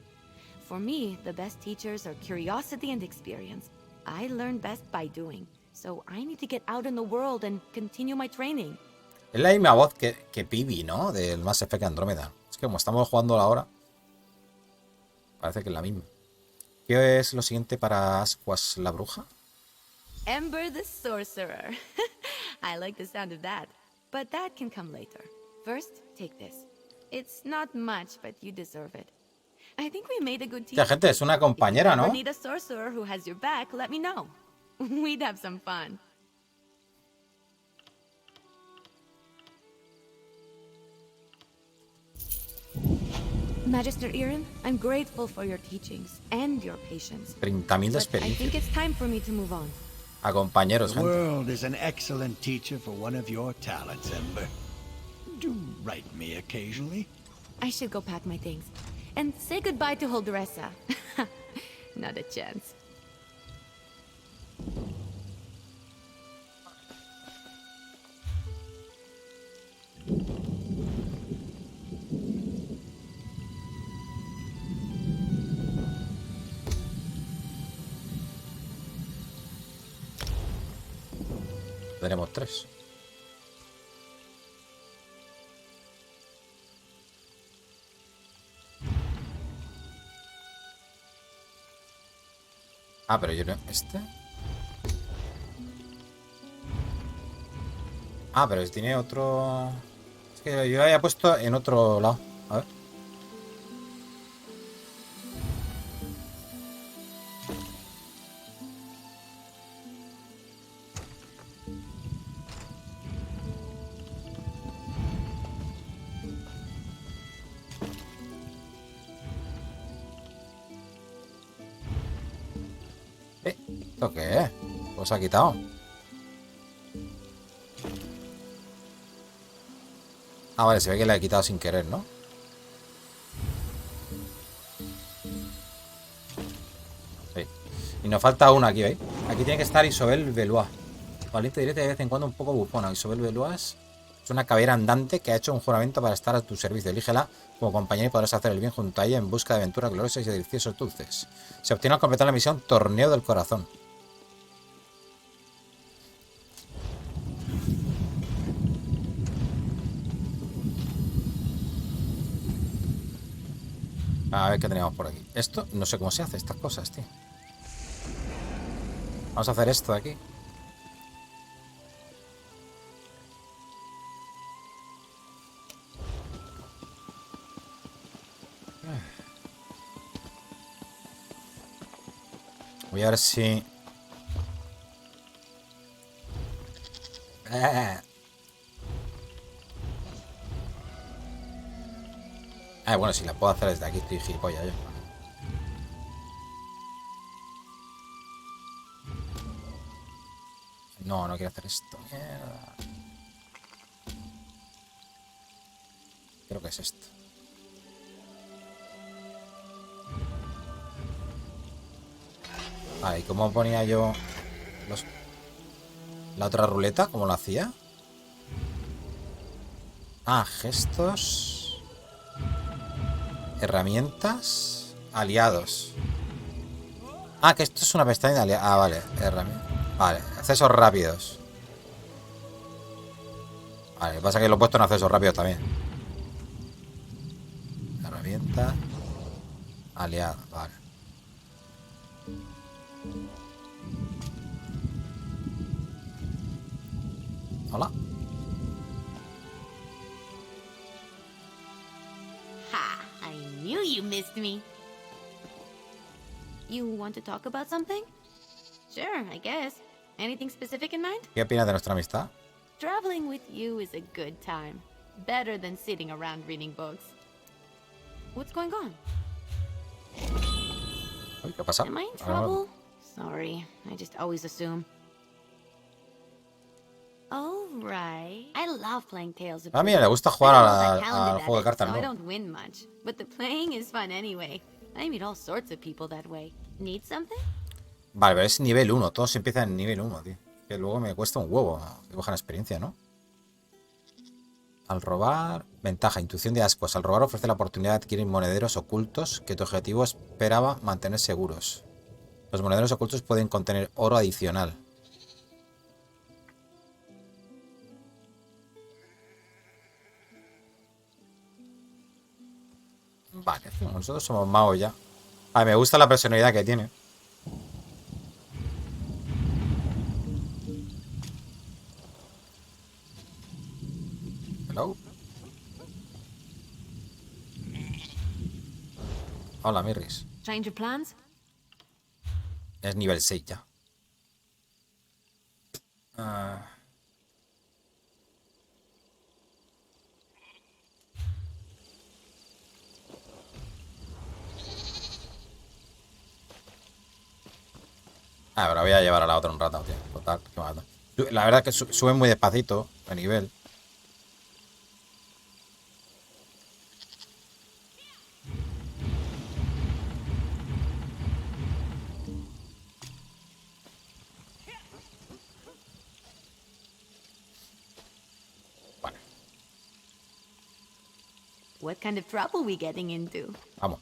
For me, the best teachers are curiosity and experience. I learn best by doing. So I need to get out in the world and continue my training. Es la misma voz que Pibi, ¿no? Del Mass Effect Andrómeda. Es que como estamos jugando ahora, parece que es la misma. ¿Qué es lo siguiente para Asquas la bruja? Ember the Sorcerer. I like the sound of that. But that can come later. First, take this. It's not much, but you deserve it. I think we made a good team. La gente es una compañera, ¿no? If you need a sorcerer who has your back, let me know. We'd have some fun. Magister Iren, I'm grateful for your teachings and your patience. 30.000 de But I experiencia. think it's time for me to move on. A compañeros, The gente. world is an excellent teacher for one of your talents, Ember. Do write me occasionally. I should go pack my things. And say goodbye to Holdressa. Not a chance. Tenemos 3. Ah, pero yo no... ¿Este? Ah, pero tiene otro... Es que yo lo había puesto en otro lado. A ver. ¿Esto qué es? Pues se ha quitado. Ah, vale, se ve que le he quitado sin querer, ¿no? Sí. Y nos falta una aquí, ¿veis? Aquí tiene que estar Isobel Velois. Valiente directa de vez en cuando un poco bufona. Isobel Velois es una caballera andante que ha hecho un juramento para estar a tu servicio. Elígela como compañera y podrás hacer el bien junto a ella en busca de aventuras gloriosas y de deliciosos dulces. Se obtiene al completar la misión Torneo del Corazón. A ver qué tenemos por aquí. Esto, no sé cómo se hace estas cosas, tío. Vamos a hacer esto de aquí. Voy a ver si... Ah, bueno, si la puedo hacer desde aquí, estoy gilipollas yo. No, no quiero hacer esto. Mierda. Creo que es esto. Vale, ¿y cómo ponía yo la otra ruleta? ¿Cómo lo hacía? Ah, gestos... Herramientas, aliados. Ah, que esto es una pestaña de aliados. Ah, vale, herramientas. Vale, accesos rápidos. Vale, lo que pasa es que lo he puesto en accesos rápidos también. Herramienta, aliado, vale. Hola. I knew you missed me. You want to talk about something? Sure, I guess. Anything specific in mind? ¿Qué opinas de nuestra amistad? Traveling with you is a good time. Better than sitting around reading books. What's going on? Uy, ¿qué pasa? Am I in trouble? Sorry, I just always assume. Oh, right. I love playing Tales of A mí le gusta jugar al juego de cartas, so I ¿no? don't win much, but the playing is fun anyway. I meet all sorts of people that way. Need something? Vale, pero es nivel 1. Todos empiezan en nivel 1, tío. Que luego me cuesta un huevo que cojan experiencia, ¿no? Al robar... Ventaja, intuición de ascuas. Al robar ofrece la oportunidad de adquirir monederos ocultos que tu objetivo esperaba mantener seguros. Los monederos ocultos pueden contener oro adicional. Vale, nosotros somos magos ya. A ver, me gusta la personalidad que tiene. Hello. Hola, Mirris. Change your plans? Es nivel 6 ya. Pero voy a llevar a la otra un rato, tío. Total, que mato. La verdad es que suben muy despacito de nivel. Vale, What kind of trouble we getting into? vamos.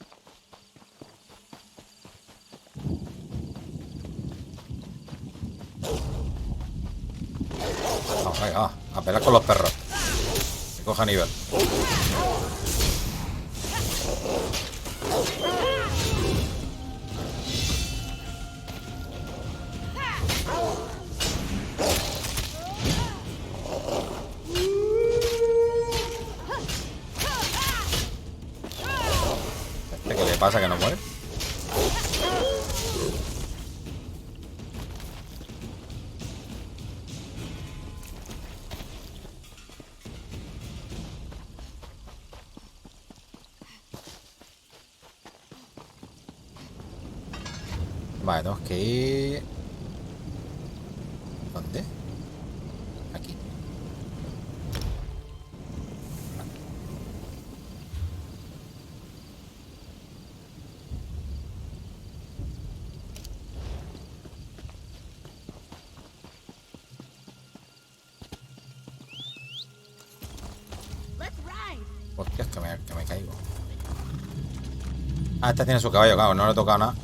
Vamos, venga, va. A pelear con los perros. Que coja nivel. ¿Qué le pasa que no muere? Vale, tenemos que ir... ¿Dónde? Aquí. Let's ride. Hostia, que me caigo. Ah, esta tiene su caballo, claro, no le he tocado nada.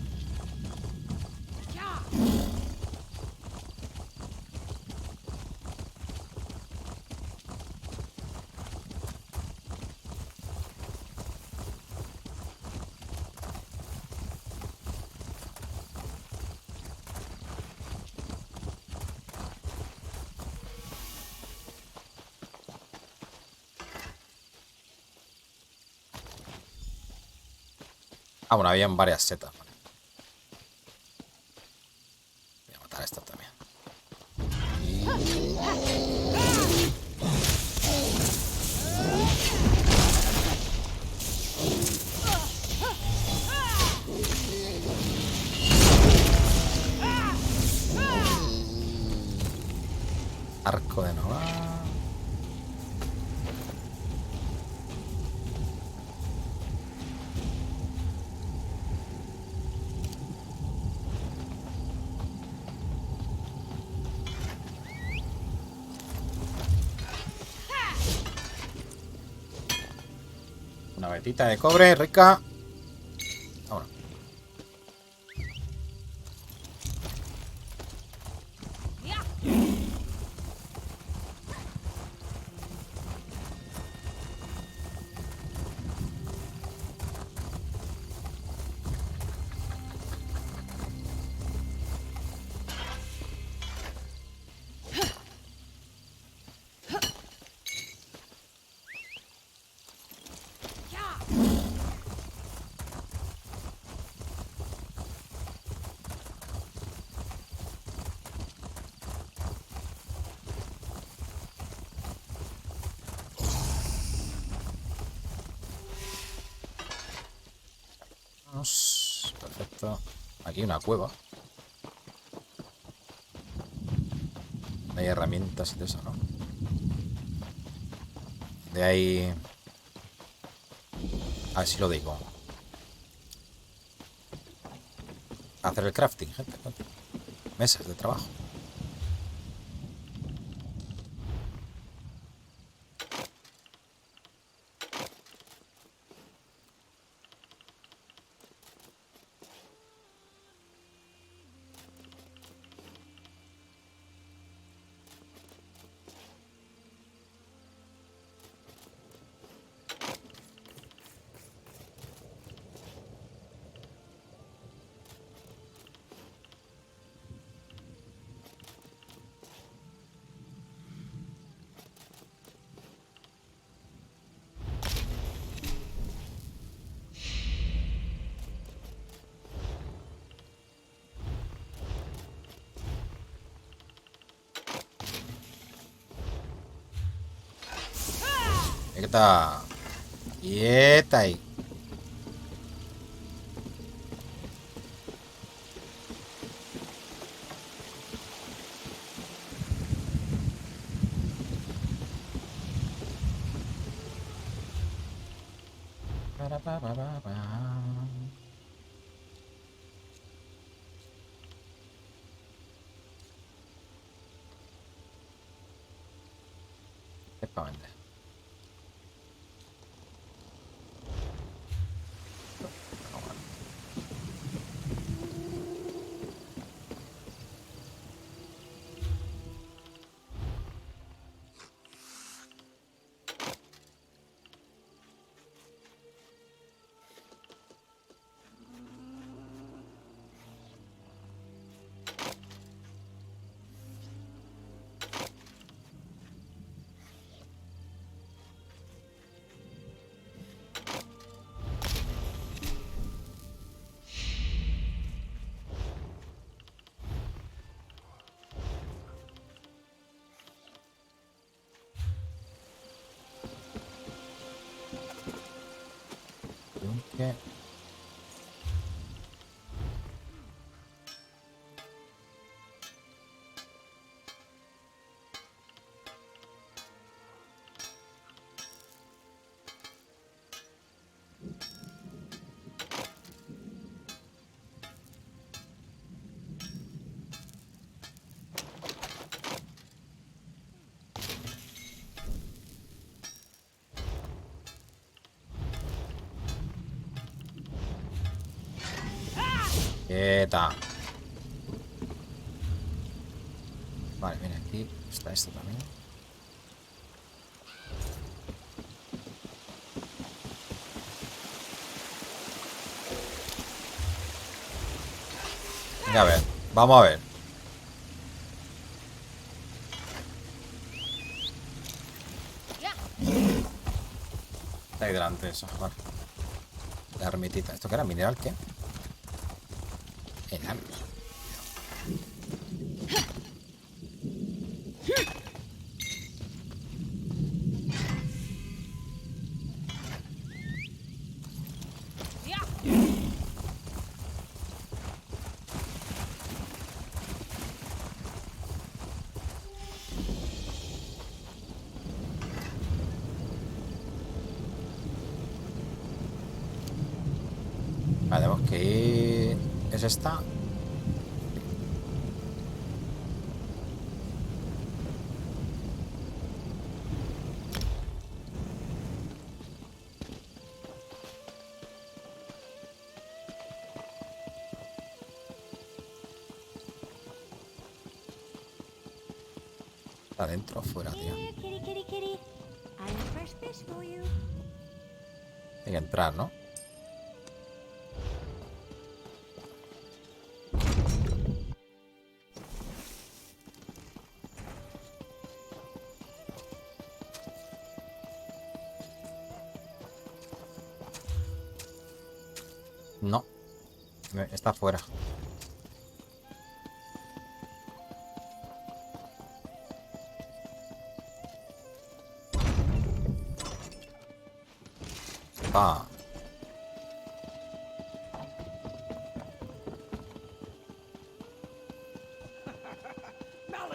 Ah, bueno, habían varias setas. Vale. Voy a matar a esta también. Arco de Nova. Una vetita de cobre rica. Vámonos. Perfecto. Aquí hay una cueva. Hay herramientas y de eso, ¿no? De ahí... A ver si lo digo. Hacer el crafting, gente. Mesas de trabajo. Quieta. Quieta ahí. Es para vender. ¿Qué? Quieta. Vale, viene aquí. Está esto también. Venga, a ver. Vamos a ver. Está ahí delante eso. Vale. La ermitita. ¿Esto qué era? ¿Mineral qué? Enano. Vale, tenemos que ir... ¿Es esta? ¿Está adentro o fuera, tío? Hay que entrar, ¿no? No. Está fuera. Ah.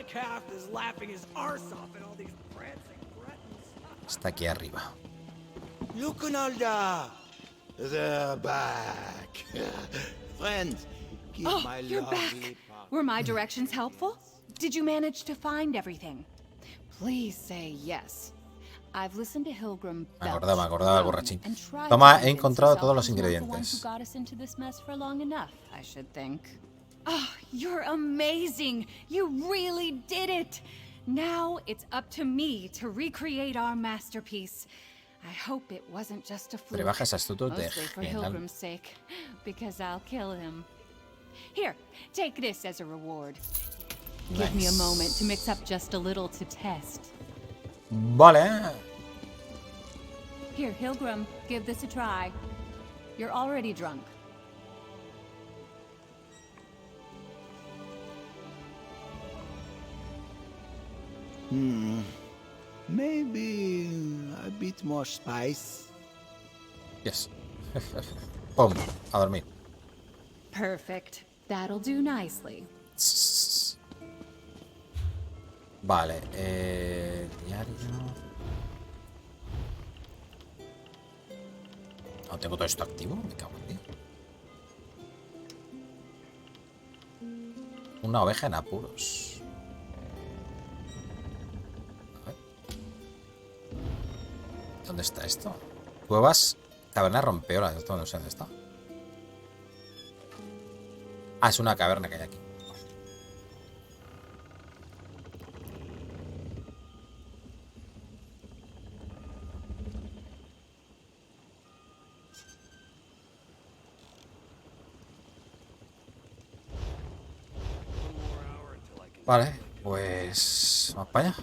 like half is laughing his arse off at all these prancing bretons. Está aquí arriba. Look, Alda. They're back. Friends, give Oh, my you're back. lovely pop. Were my directions helpful? Did you manage to find everything? Please say yes. I've listened to Hilgrim Me acordaba el borrachín. and tried Toma, to he convince encontrado yourself todos los he's not the one ingredientes. who got us into this mess for long enough, I should think. Oh, you're amazing. You really did it. Now it's up to me to recreate our masterpiece. I hope it wasn't just a fluke. Brebajes astutos de Mostly for General. Hilgrim's sake, because I'll kill him. Here, take this as a reward. Give me a moment to mix up just a little to test. Vale. Here, Hilgrim, give this a try. You're already drunk. Maybe a bit more spice. Yes. Pum, a dormir. Perfect. That'll do nicely. Vale, diario. No tengo todo esto activo, me cago en Dios. Una oveja en apuros. A ver. ¿Dónde está esto? Cuevas, caverna rompeolas. Esto no sé dónde está. Ah, es una caverna que hay aquí. Vale, pues vamos para allá.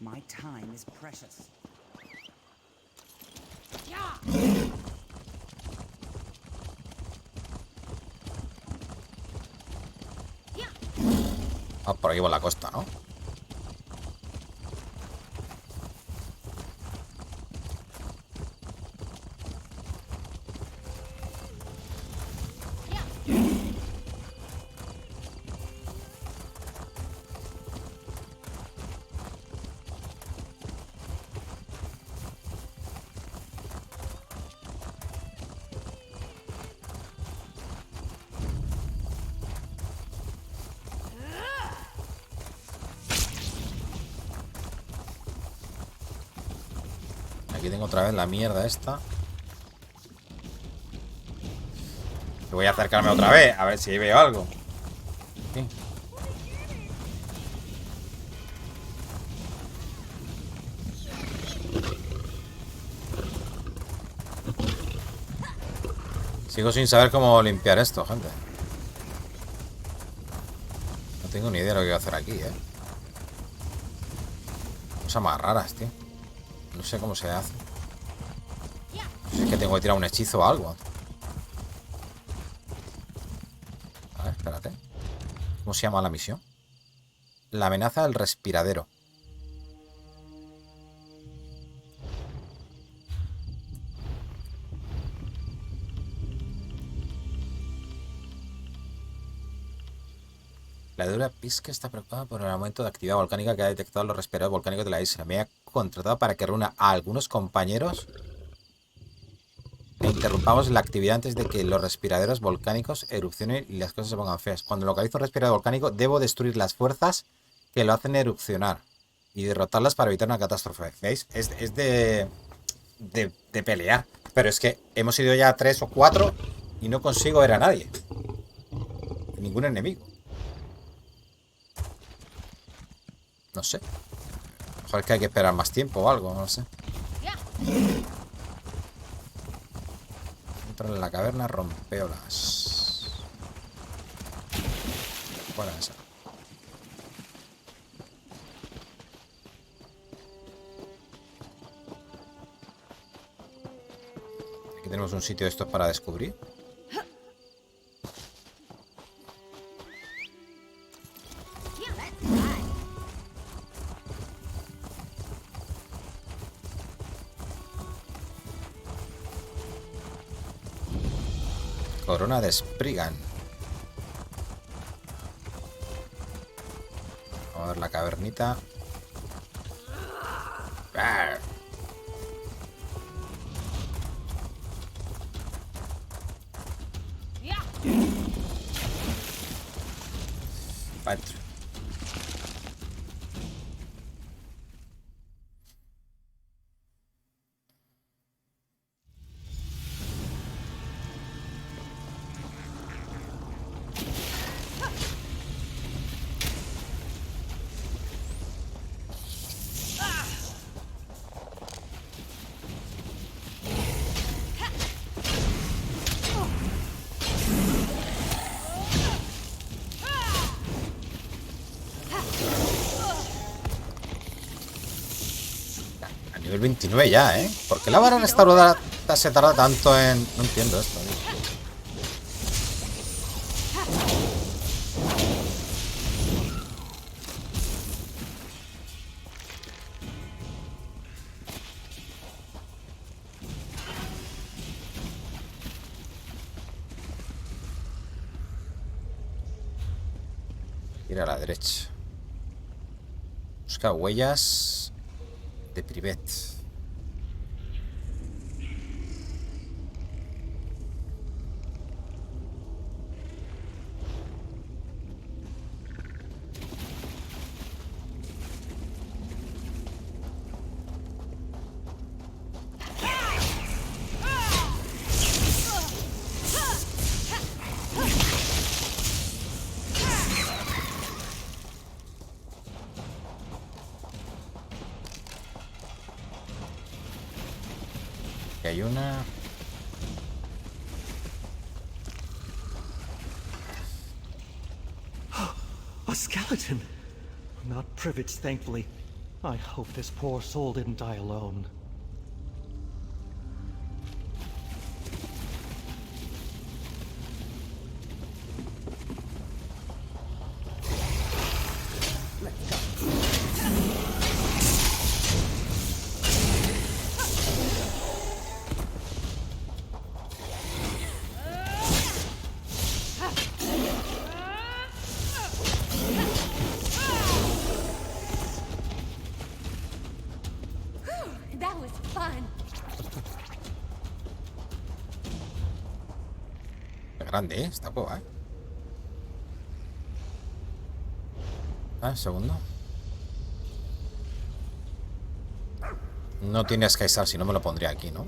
My time is precious. Ah, por aquí por la costa, ¿no? Aquí tengo otra vez la mierda esta. Que voy a acercarme otra vez, a ver si veo algo. ¿Qué? Sigo sin saber cómo limpiar esto, gente. No tengo ni idea de lo que voy a hacer aquí, Cosas más raras, tío. No sé cómo se hace. No sé si es que tengo que tirar un hechizo o algo. A ver, espérate. ¿Cómo se llama la misión? La amenaza del respiradero. La dura Pisque está preocupada por el aumento de actividad volcánica que ha detectado los respiradores volcánicos de la isla. Me ha contratado para que reúna a algunos compañeros e interrumpamos la actividad antes de que los respiraderos volcánicos erupcionen y las cosas se pongan feas. Cuando localizo un respirador volcánico, debo destruir las fuerzas que lo hacen erupcionar y derrotarlas para evitar una catástrofe. ¿Veis? Es de pelear. Pero es que hemos ido ya 3 o 4 y no consigo ver a nadie. Ningún enemigo. No sé. Mejor es que hay que esperar más tiempo o algo, no sé. Entro en la caverna, rompeolas. Fuera esa. Aquí tenemos un sitio de estos para descubrir. Corona de Spriggan. Vamos a ver la cavernita. ¡Rar! Patro. Nivel 29 ya, ¿eh? ¿Por qué la vara restaurada se tarda tanto en...? No entiendo esto, tío. Ir a la derecha. Busca huellas de Privet. Hay una... A skeleton! Not privets, thankfully. I hope this poor soul didn't die alone. That was fun. Es grande, ¿eh? Esta cueva, ¿eh? Ah, segundo. No tienes que estar, si no me lo pondría aquí, ¿no?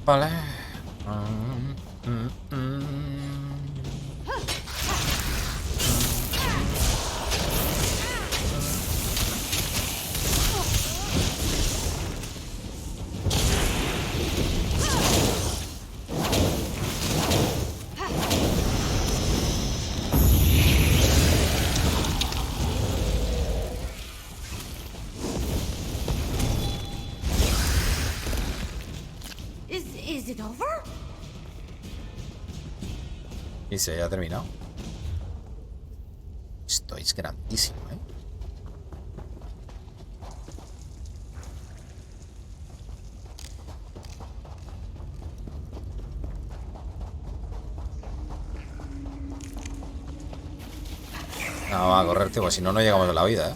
Vale. Is it over? Y se ha terminado. Esto es grandísimo, ¿eh? No, va a correr, tío, pues si no, no llegamos a la vida, ¿eh?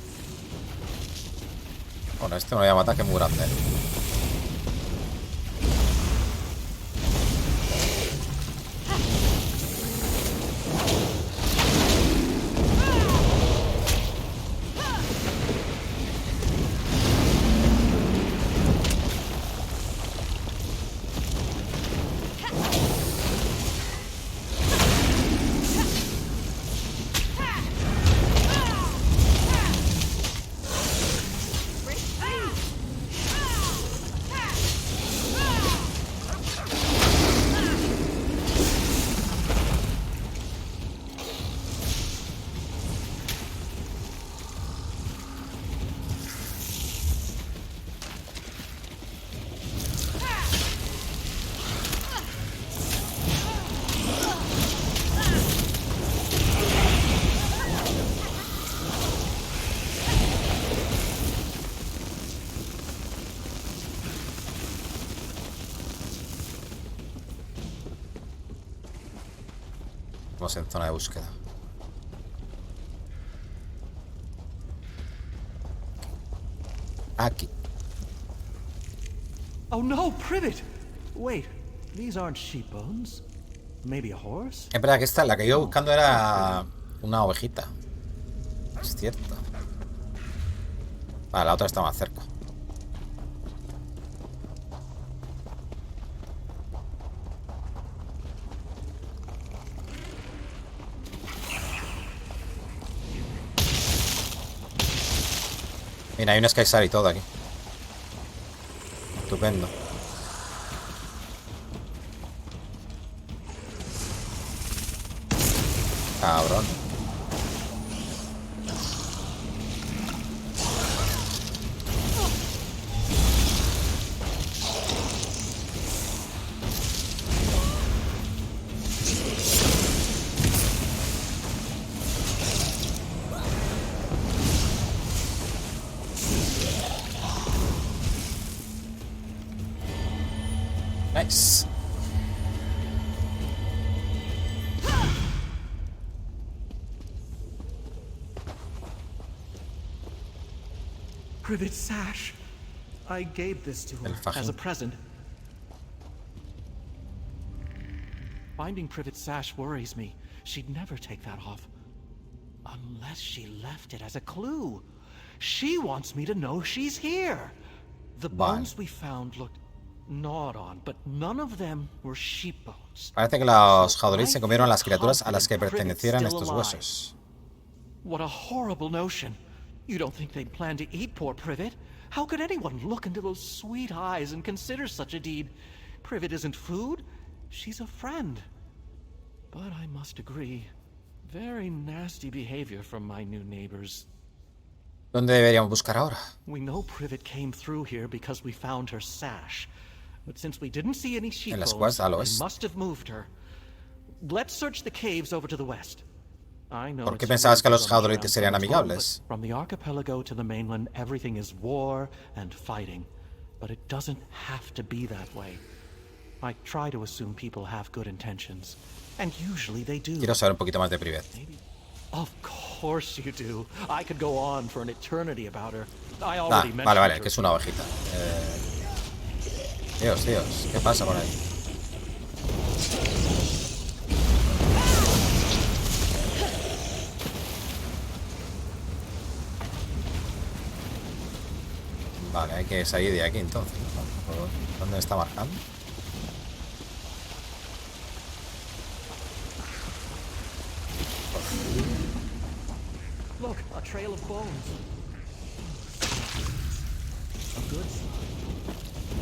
Bueno, este me lo voy a matar, que es muy grande. Vamos en zona de búsqueda. Aquí. Oh no, Privet! Wait, these aren't sheep bones. Maybe a horse? Es verdad que esta, la que yo buscando era una ovejita. Es cierto. Vale, la otra está más cerca. Mira, hay un Skysar y todo aquí. Estupendo. Cabrón. Nice. Privet's sash. I gave this to her El fajín. as a present. Finding Privet's sash worries me. She'd never take that off. Unless she left it as a clue. She wants me to know she's here. The bones we found looked gnawed on, but none of them were sheep bones. Parece que los jadolis se comieron a las criaturas a las que pertenecieran estos huesos. What a horrible notion. You don't think they'd plan to eat poor Privet? How could anyone look into those sweet eyes and consider such a deed? Privet isn't food. She's a friend. But I must agree, very nasty behavior from my new neighbors. ¿Dónde deberíamos buscar ahora? We know Privet came through here because we found her sash. But since we didn't see any sheep En las bones, cuevas al we oeste. must have moved her. Let's search the caves over to the west. I know ¿Por qué it's pensabas que weird los to roam jaudolites serían around town, amigables? but from the archipelago to the mainland, everything is war and fighting. But it doesn't have to be that way. I try to assume people have good intentions, and usually they do. Quiero saber un poquito más de Privet. Maybe. Of course you do. I could go on for an eternity about her. I Ah, already mentioned vale, her. que es una ovejita. Dios, ¿qué pasa por ahí? Vale, hay que salir de aquí entonces. ¿Dónde está marcando? Look, a trail of bones. A good sign.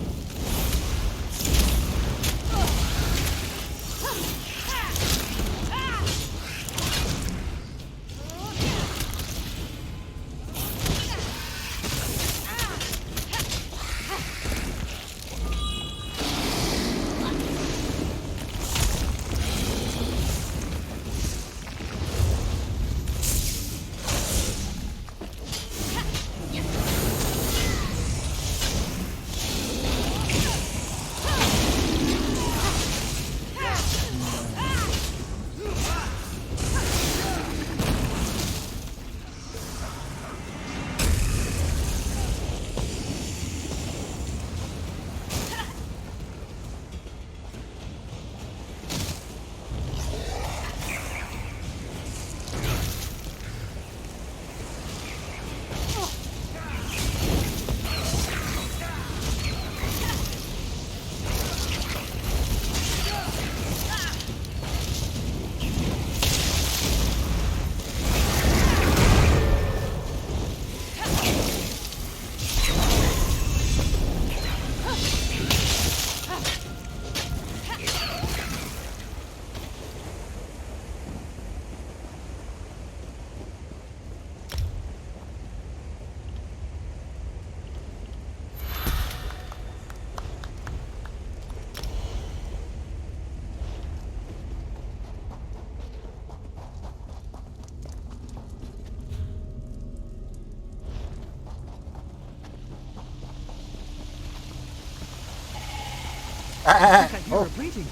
I think I hear her breathing.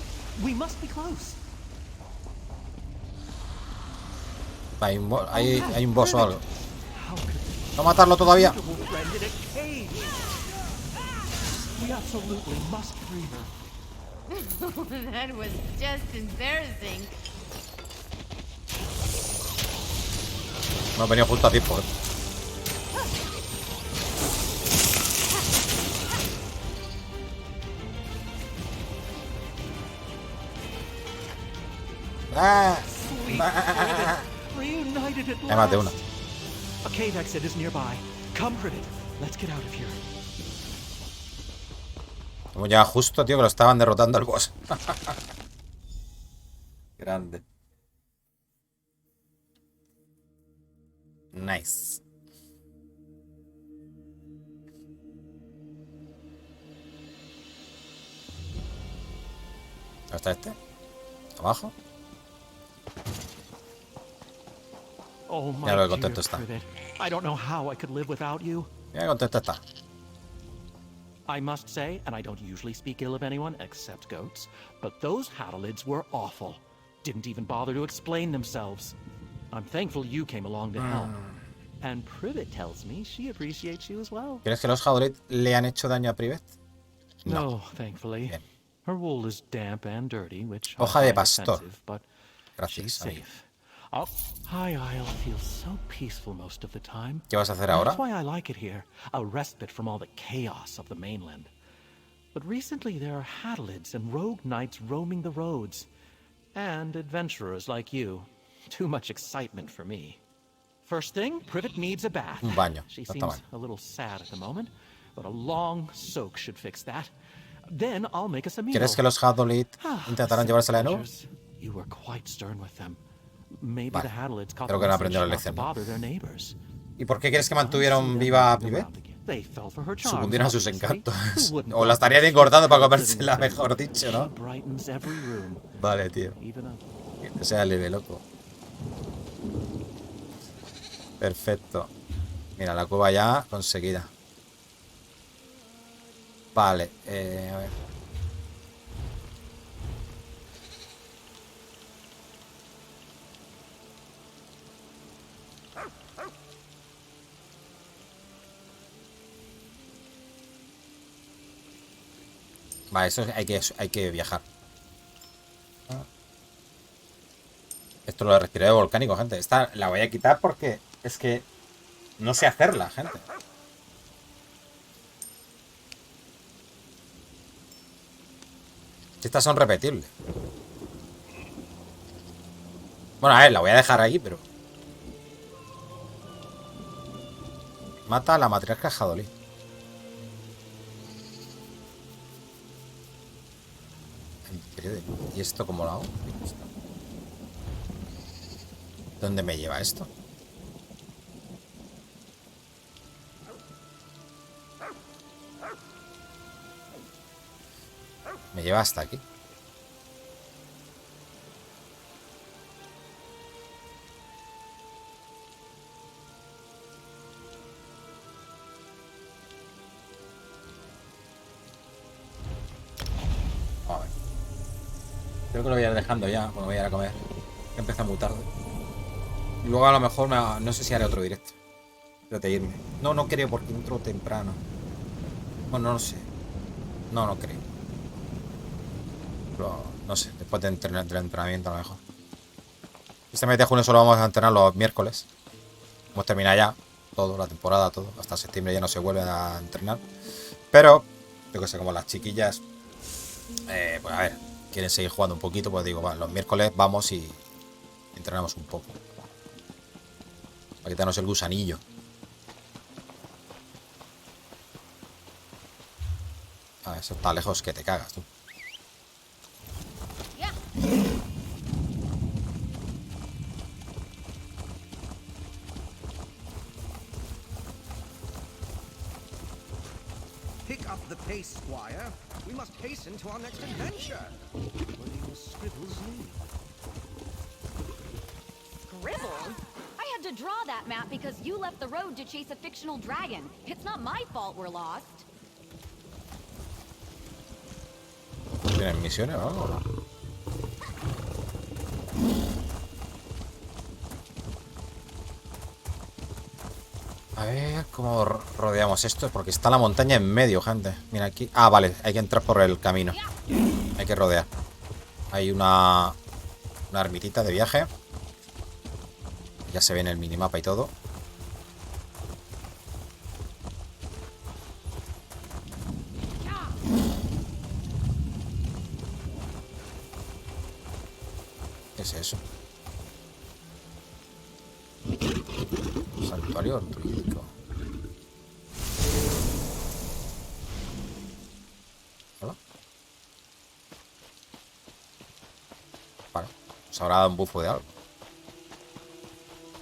We must be close. Hay un boss o algo. ¿No matarlo todavía? That was just embarrassing. Me he venido justo a tiempo. Me maté una. A cave exit is nearby. Come, Privet. Let's get out of here. Como ya justo, tío, que lo estaban derrotando al boss. Grande. Nice. ¿Dónde está este? ¿Abajo? Oh, my Ya lo que dear contento está. Privet. I don't know how I could live without you. Mira qué contento está. I must say, and I don't usually speak ill of anyone except goats, but those Hadalids were awful. Didn't even bother to explain themselves. I'm thankful you came along to help. And Privet tells me she appreciates you as well. ¿Crees que los Hadolid le han hecho daño a Privet? No, thankfully. Bien. Her wool is damp and dirty, which Hoja I de find pastor. offensive, but she's Gracias, amigo. safe. Oh, High Isle feels so peaceful most of the time. ¿Qué vas a hacer ahora? That's why I like it here. A respite from all the chaos of the mainland. But recently there are Hadalids and rogue knights roaming the roads. And adventurers like you. Too much excitement for me. First thing, Privet needs a bath. Un baño. She No está seems mal. a little sad at the moment, but a long soak should fix that. Then I'll make us a meal. ¿Quieres que los Hadolid intentarán llevársela de nuevo? You were quite stern with them. Maybe Vale. the Hadalids caught Creo the que no message aprendió la not to lección, ¿no? bother their neighbors. ¿Y por qué quieres que mantuvieran viva a Privet? They fell for her charms, Sucumbieron a sus obviously. encantos. Who wouldn't O la want estarían this engordando para living comérsela, thing? mejor dicho, ¿no? She brightens every room, Vale, tío. even a... Que sea leve, loco. Perfecto. Mira, la cueva ya conseguida. Vale, a ver. Vale, eso hay que viajar. Esto lo de respirar volcánico, gente. Esta la voy a quitar porque es que no sé hacerla, gente. Estas son repetibles. Bueno, a ver, la voy a dejar ahí, pero... Mata a la matriarca Jadolí. ¿Y esto cómo lo hago? ¿Dónde me lleva esto? Me lleva hasta aquí. A ver. Creo que lo voy a ir dejando ya, porque voy a ir a comer. Empieza muy tarde. Y luego a lo mejor no sé si haré otro directo. Trate de irme. No creo porque entro temprano. Bueno, no sé. No creo. Pero no sé, después del entrenamiento a lo mejor. Este mes de junio solo vamos a entrenar los miércoles. Hemos terminado ya todo, la temporada, todo. Hasta septiembre ya no se vuelve a entrenar. Pero, yo que sé, como las chiquillas, pues a ver, quieren seguir jugando un poquito, pues digo, va, los miércoles vamos y entrenamos un poco. Para quitarnos el gusanillo. A ver, eso está lejos que te cagas, tú. Pick up the pace, Squire. We must hasten to our next adventure. What do your scribbles need? Scribbles? I had to draw that map because you left the road to chase a fictional dragon. It's not my fault we're lost. ¿Tienen misiones o algo? ¿Cómo rodeamos esto? Porque está la montaña en medio, gente. Mira aquí. Ah, vale, hay que entrar por el camino. Hay que rodear. Hay una ermitita de viaje. Ya se ve en el minimapa y todo. ¿Qué es eso? Santuario druídico. ¿Hola? Vale, pues habrá un bufo de algo.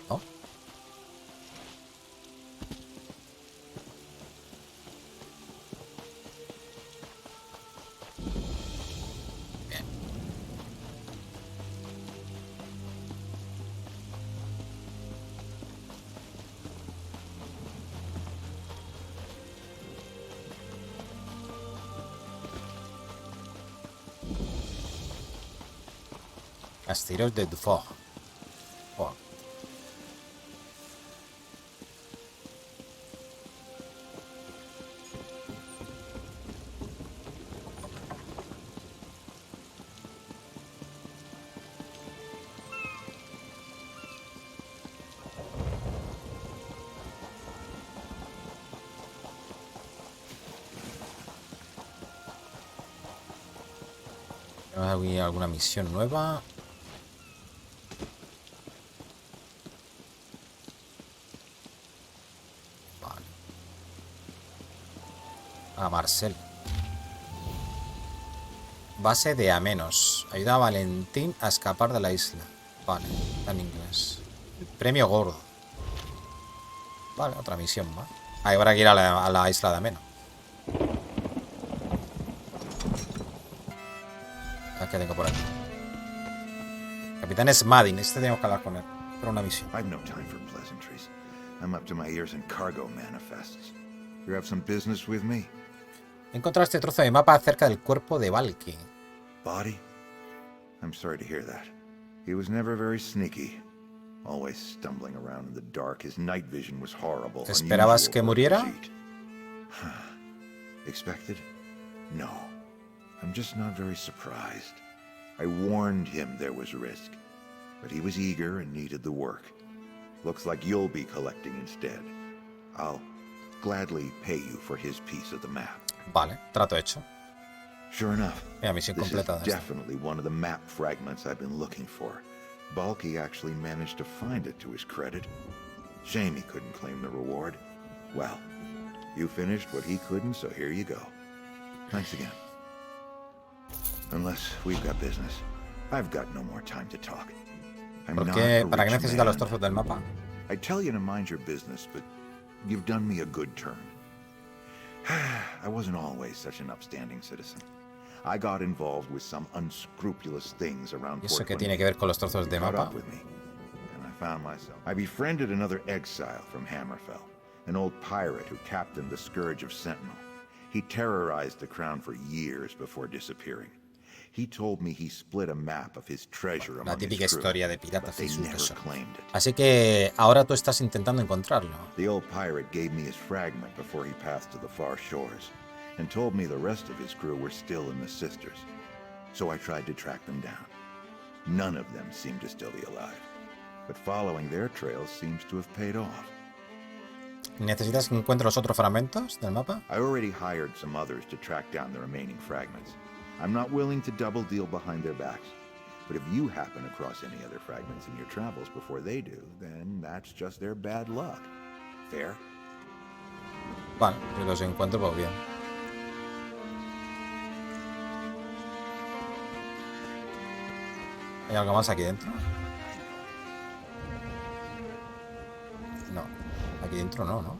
¿No? Bien. Castillos de Dufort. Oh. ¿Hay alguna misión nueva? Vale. A Marcel. Base de A-. Ayuda a Valentín a escapar de la isla. Vale, está en inglés. El premio gordo. Vale, otra misión más. Ahí habrá que ir a la isla de A-. ¿Qué tengo por aquí? Capitán Smadin, este tenemos que hablar con él. Pero una misión. I've no time for pleasantries. I'm up to my ears in cargo manifests. You have some business with me? He encontrado este trozo de mapa cerca del cuerpo de Valky. Body? I'm sorry to hear that. He was never very sneaky. Always stumbling around in the dark. His night vision was horrible. ¿Esperabas que muriera? Expected? No. I'm just not very surprised. I warned him there was risk, but he was eager and needed the work. Looks like you'll be collecting instead. I'll gladly pay you for his piece of the map. Vale, trato hecho. Sure enough, Mira, misión this completa is de esto. definitely one of the map fragments I've been looking for. Balky actually managed to find it to his credit. Shame he couldn't claim the reward. Well, you finished what he couldn't, so here you go. Thanks again. Unless we've got business. I've got no more time to talk. ¿Por qué? ¿Para qué necesita los trozos del mapa? I tell you to mind your business, but you've done me a good turn. I wasn't always such an upstanding citizen. I got involved with some unscrupulous things around ¿Y eso Port qué tiene que ver con los trozos de mapa? I befriended another exile from Hammerfell, an old pirate who captained the Scourge of Sentinel. He terrorized the crown for years before disappearing. He told me he split a map of his treasure La among típica his crew, historia de but piratas they y su never tesoro. claimed it. Así que ahora tú estás intentando encontrarlo. The old pirate gave me his fragment before he passed to the far shores, and told me the rest of his crew were still in the Sisters. So I tried to track them down. None of them seemed to still be alive, but following their trails seems to have paid off. ¿Necesitas que encuentre los otros fragmentos del mapa? I already hired some others to track down the remaining fragments. I'm not willing to double deal behind their backs. But if you happen across any other fragments in your travels before they do, then that's just their bad luck. Fair? Vale, si los encuentro, pues bien. ¿Hay algo más aquí dentro? No, aquí dentro no, ¿no?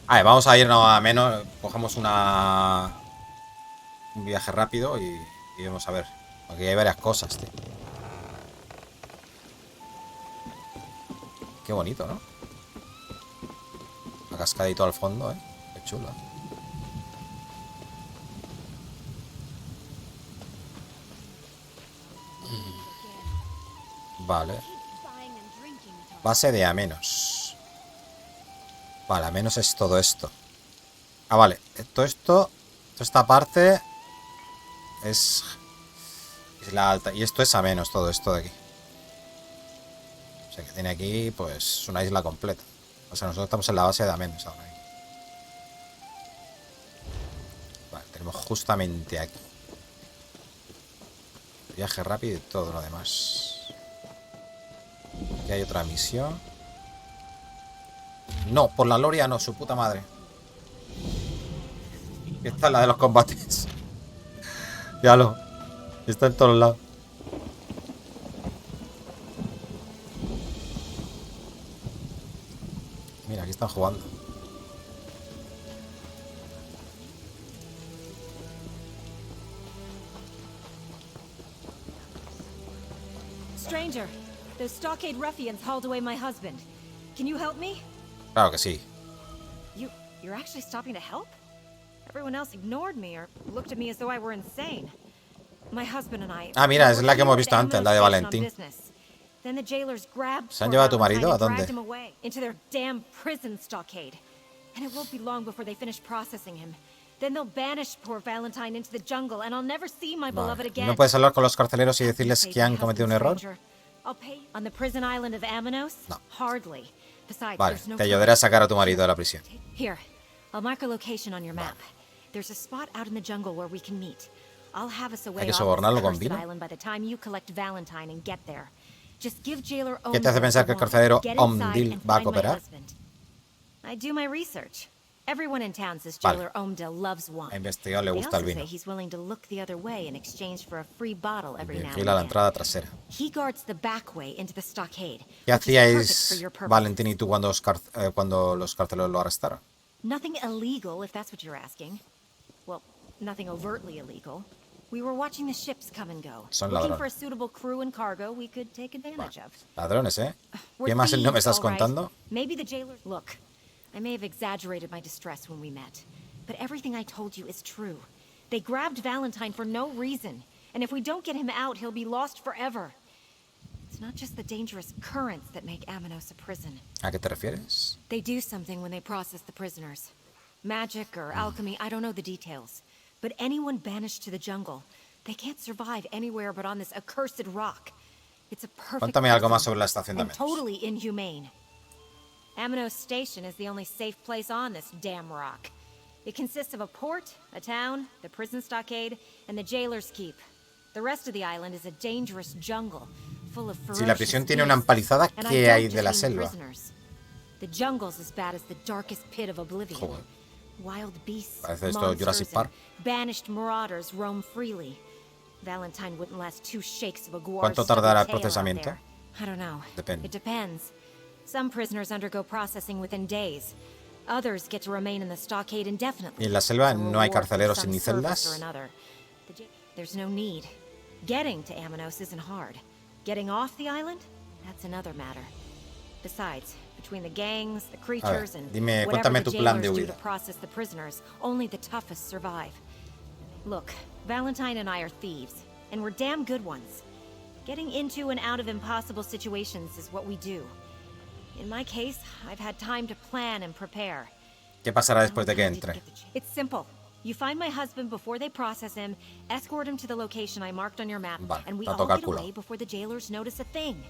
A ver, vamos a irnos a menos. Cogemos un viaje rápido y vamos a ver. Aquí hay varias cosas, tío. Qué bonito, ¿no? La cascadito al fondo, ¿eh? Qué chulo. Vale. Base de A-. Vale, A- es todo esto. Ah, vale. Todo esto... Toda esta parte... Es... Isla Alta. Y esto es A-, todo esto de aquí. O sea que tiene aquí, pues, una isla completa. O sea, nosotros estamos en la base de A- ahora mismo. Vale, tenemos justamente aquí. Viaje rápido y todo lo demás. Aquí hay otra misión. No, por la Loria no, su puta madre. Esta es la de los combates. Ya lo. Está en todos lados. Mira, aquí están jugando. Stranger, those stockade ruffians hauled away my husband. Can you help me? Claro que sí. You're actually stopping to help? Everyone else ignored me or looked at me as though I were insane. My husband and I... Ah, mira, es la que hemos visto antes, la de Valentín. Then the jailers grabbed ¿Se han llevado a tu marido? ¿A dónde? Into their damn prison stockade. And it won't be long before they finish processing him. Then they'll banish poor Valentine into the jungle and I'll never see my beloved again. ¿No puedes hablar con los carceleros y decirles que han cometido un error? On the prison island of Amanos? No. Hardly. Besides, Vale, there's no te ayudaré a sacar a tu marido de la prisión. Here, I'll mark a location on your map. There's a spot out in the jungle where we can meet. I'll have us away ¿Hay que off sobornarlo this con cursed vino? island by the time you collect Valentine and get there. Just give jailer ¿Qué te hace pensar que el carcelero Omdil va a cooperar? I do my research. Everyone in town says jailer Omdil loves wine. A investigado le gusta el They vino. also say he's willing to look the other way in exchange for a free bottle every now and Vigila la then. entrada trasera. He guards the back way into the stockade. ¿Qué which is perfect for hacíais your purpose. Valentín y tú cuando los carceleros lo arrestaron? Nothing illegal, if that's what you're asking. Well, nothing overtly illegal. We were watching the ships come and go, Son looking for a ladrones. suitable crew and cargo we could take advantage of. Ladrones, ¿eh? We're ¿Qué más no me thieves, estás all right. contando? Maybe the jailer... Look, I may have exaggerated my distress when we met, but everything I told you is true. They grabbed Valentine for no reason, and if we don't get him out, he'll be lost forever. It's not just the dangerous currents that make Amanos a prison. ¿A qué te refieres? They do something when they process the prisoners. Magic or alchemy, I don't know the details. But anyone banished to the jungle, they can't survive anywhere but on this accursed rock. It's a perfect Cuéntame algo prison, más sobre la estación de and Amenos. totally inhumane. Amanos Station is the only safe place on this damn rock. It consists of a port, a town, the prison stockade, and the jailer's keep. The rest of the island is a dangerous jungle, full of ferocious Si la prisión tiene una beasts, empalizada, and I ¿qué don't hay de just la mean selva? prisoners. The jungle's as bad as the darkest pit of oblivion. Joder. Wild beasts, Parece esto monsters, Jurassic Park. and banished marauders roam freely. Valentine wouldn't last 2 shakes of a guar's ¿Cuánto tardará el stubby tail out procesamiento? there. I don't know. Depende. It depends. Some prisoners undergo processing within days. Others get to remain in the stockade indefinitely. ¿Y en la selva as a no hay reward for carceleros some ni service celdas? or another. There's no need. Getting to Amanos isn't hard. Getting off the island? That's another matter. Besides, between the gangs, the creatures, and dime, whatever cuéntame the tu plan de jailers do huida. to process the prisoners, only the toughest survive. Look, Valentine and I are thieves, and we're damn good ones. Getting into and out of impossible situations is what we do. In my case, I've had time to plan and prepare. ¿Qué pasará después de que entre? It's simple. You find my husband before they process him, escort him to the location I marked on your map, Vale, and we te all toca el get culo. away before the jailers notice a thing.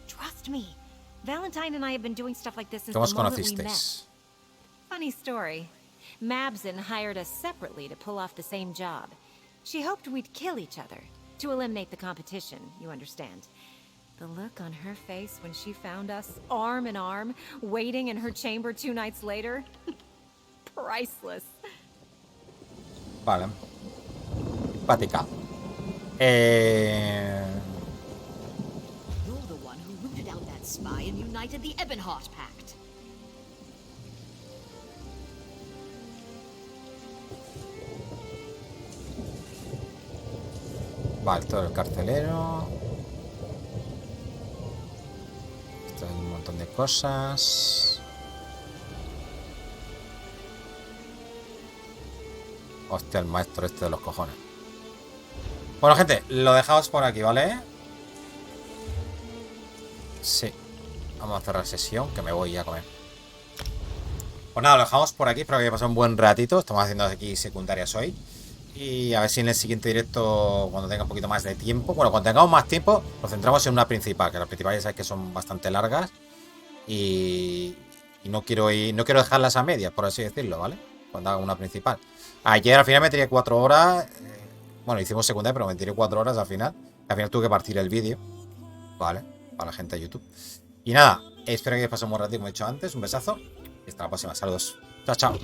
Trust me. Valentine and I have been doing stuff like this since ¿Cómo os the moment we met. conocisteis? Funny story. Mabson hired us separately to pull off the same job. She hoped we'd kill each other, to eliminate the competition, you understand. The look on her face when she found us arm in arm, waiting in her chamber 2 nights later. Priceless. Vale. Patica. You're the one who rooted out that spy and united the Ebonheart Pact. Vale, todo el carcelero. Esto hay un montón de cosas. Hostia, el maestro este de los cojones. Bueno, gente, lo dejamos por aquí, ¿vale? Sí. Vamos a cerrar sesión, que me voy a comer. Pues nada, lo dejamos por aquí. Espero que haya pasado un buen ratito. Estamos haciendo aquí secundarias hoy. Y a ver si en el siguiente directo, cuando tenga un poquito más de tiempo, bueno, cuando tengamos más tiempo, nos centramos en una principal, que las principales ya sabéis que son bastante largas. Y no quiero dejarlas a medias, por así decirlo, ¿vale? Cuando haga una principal. Ayer al final me tiré 4 horas. Bueno, hicimos secundaria, pero me tiré 4 horas al final. Al final tuve que partir el vídeo, ¿vale? Para la gente de YouTube. Y nada, espero que hayáis pasado un buen ratito, como he dicho antes. Un besazo y hasta la próxima. Saludos. Chao, chao.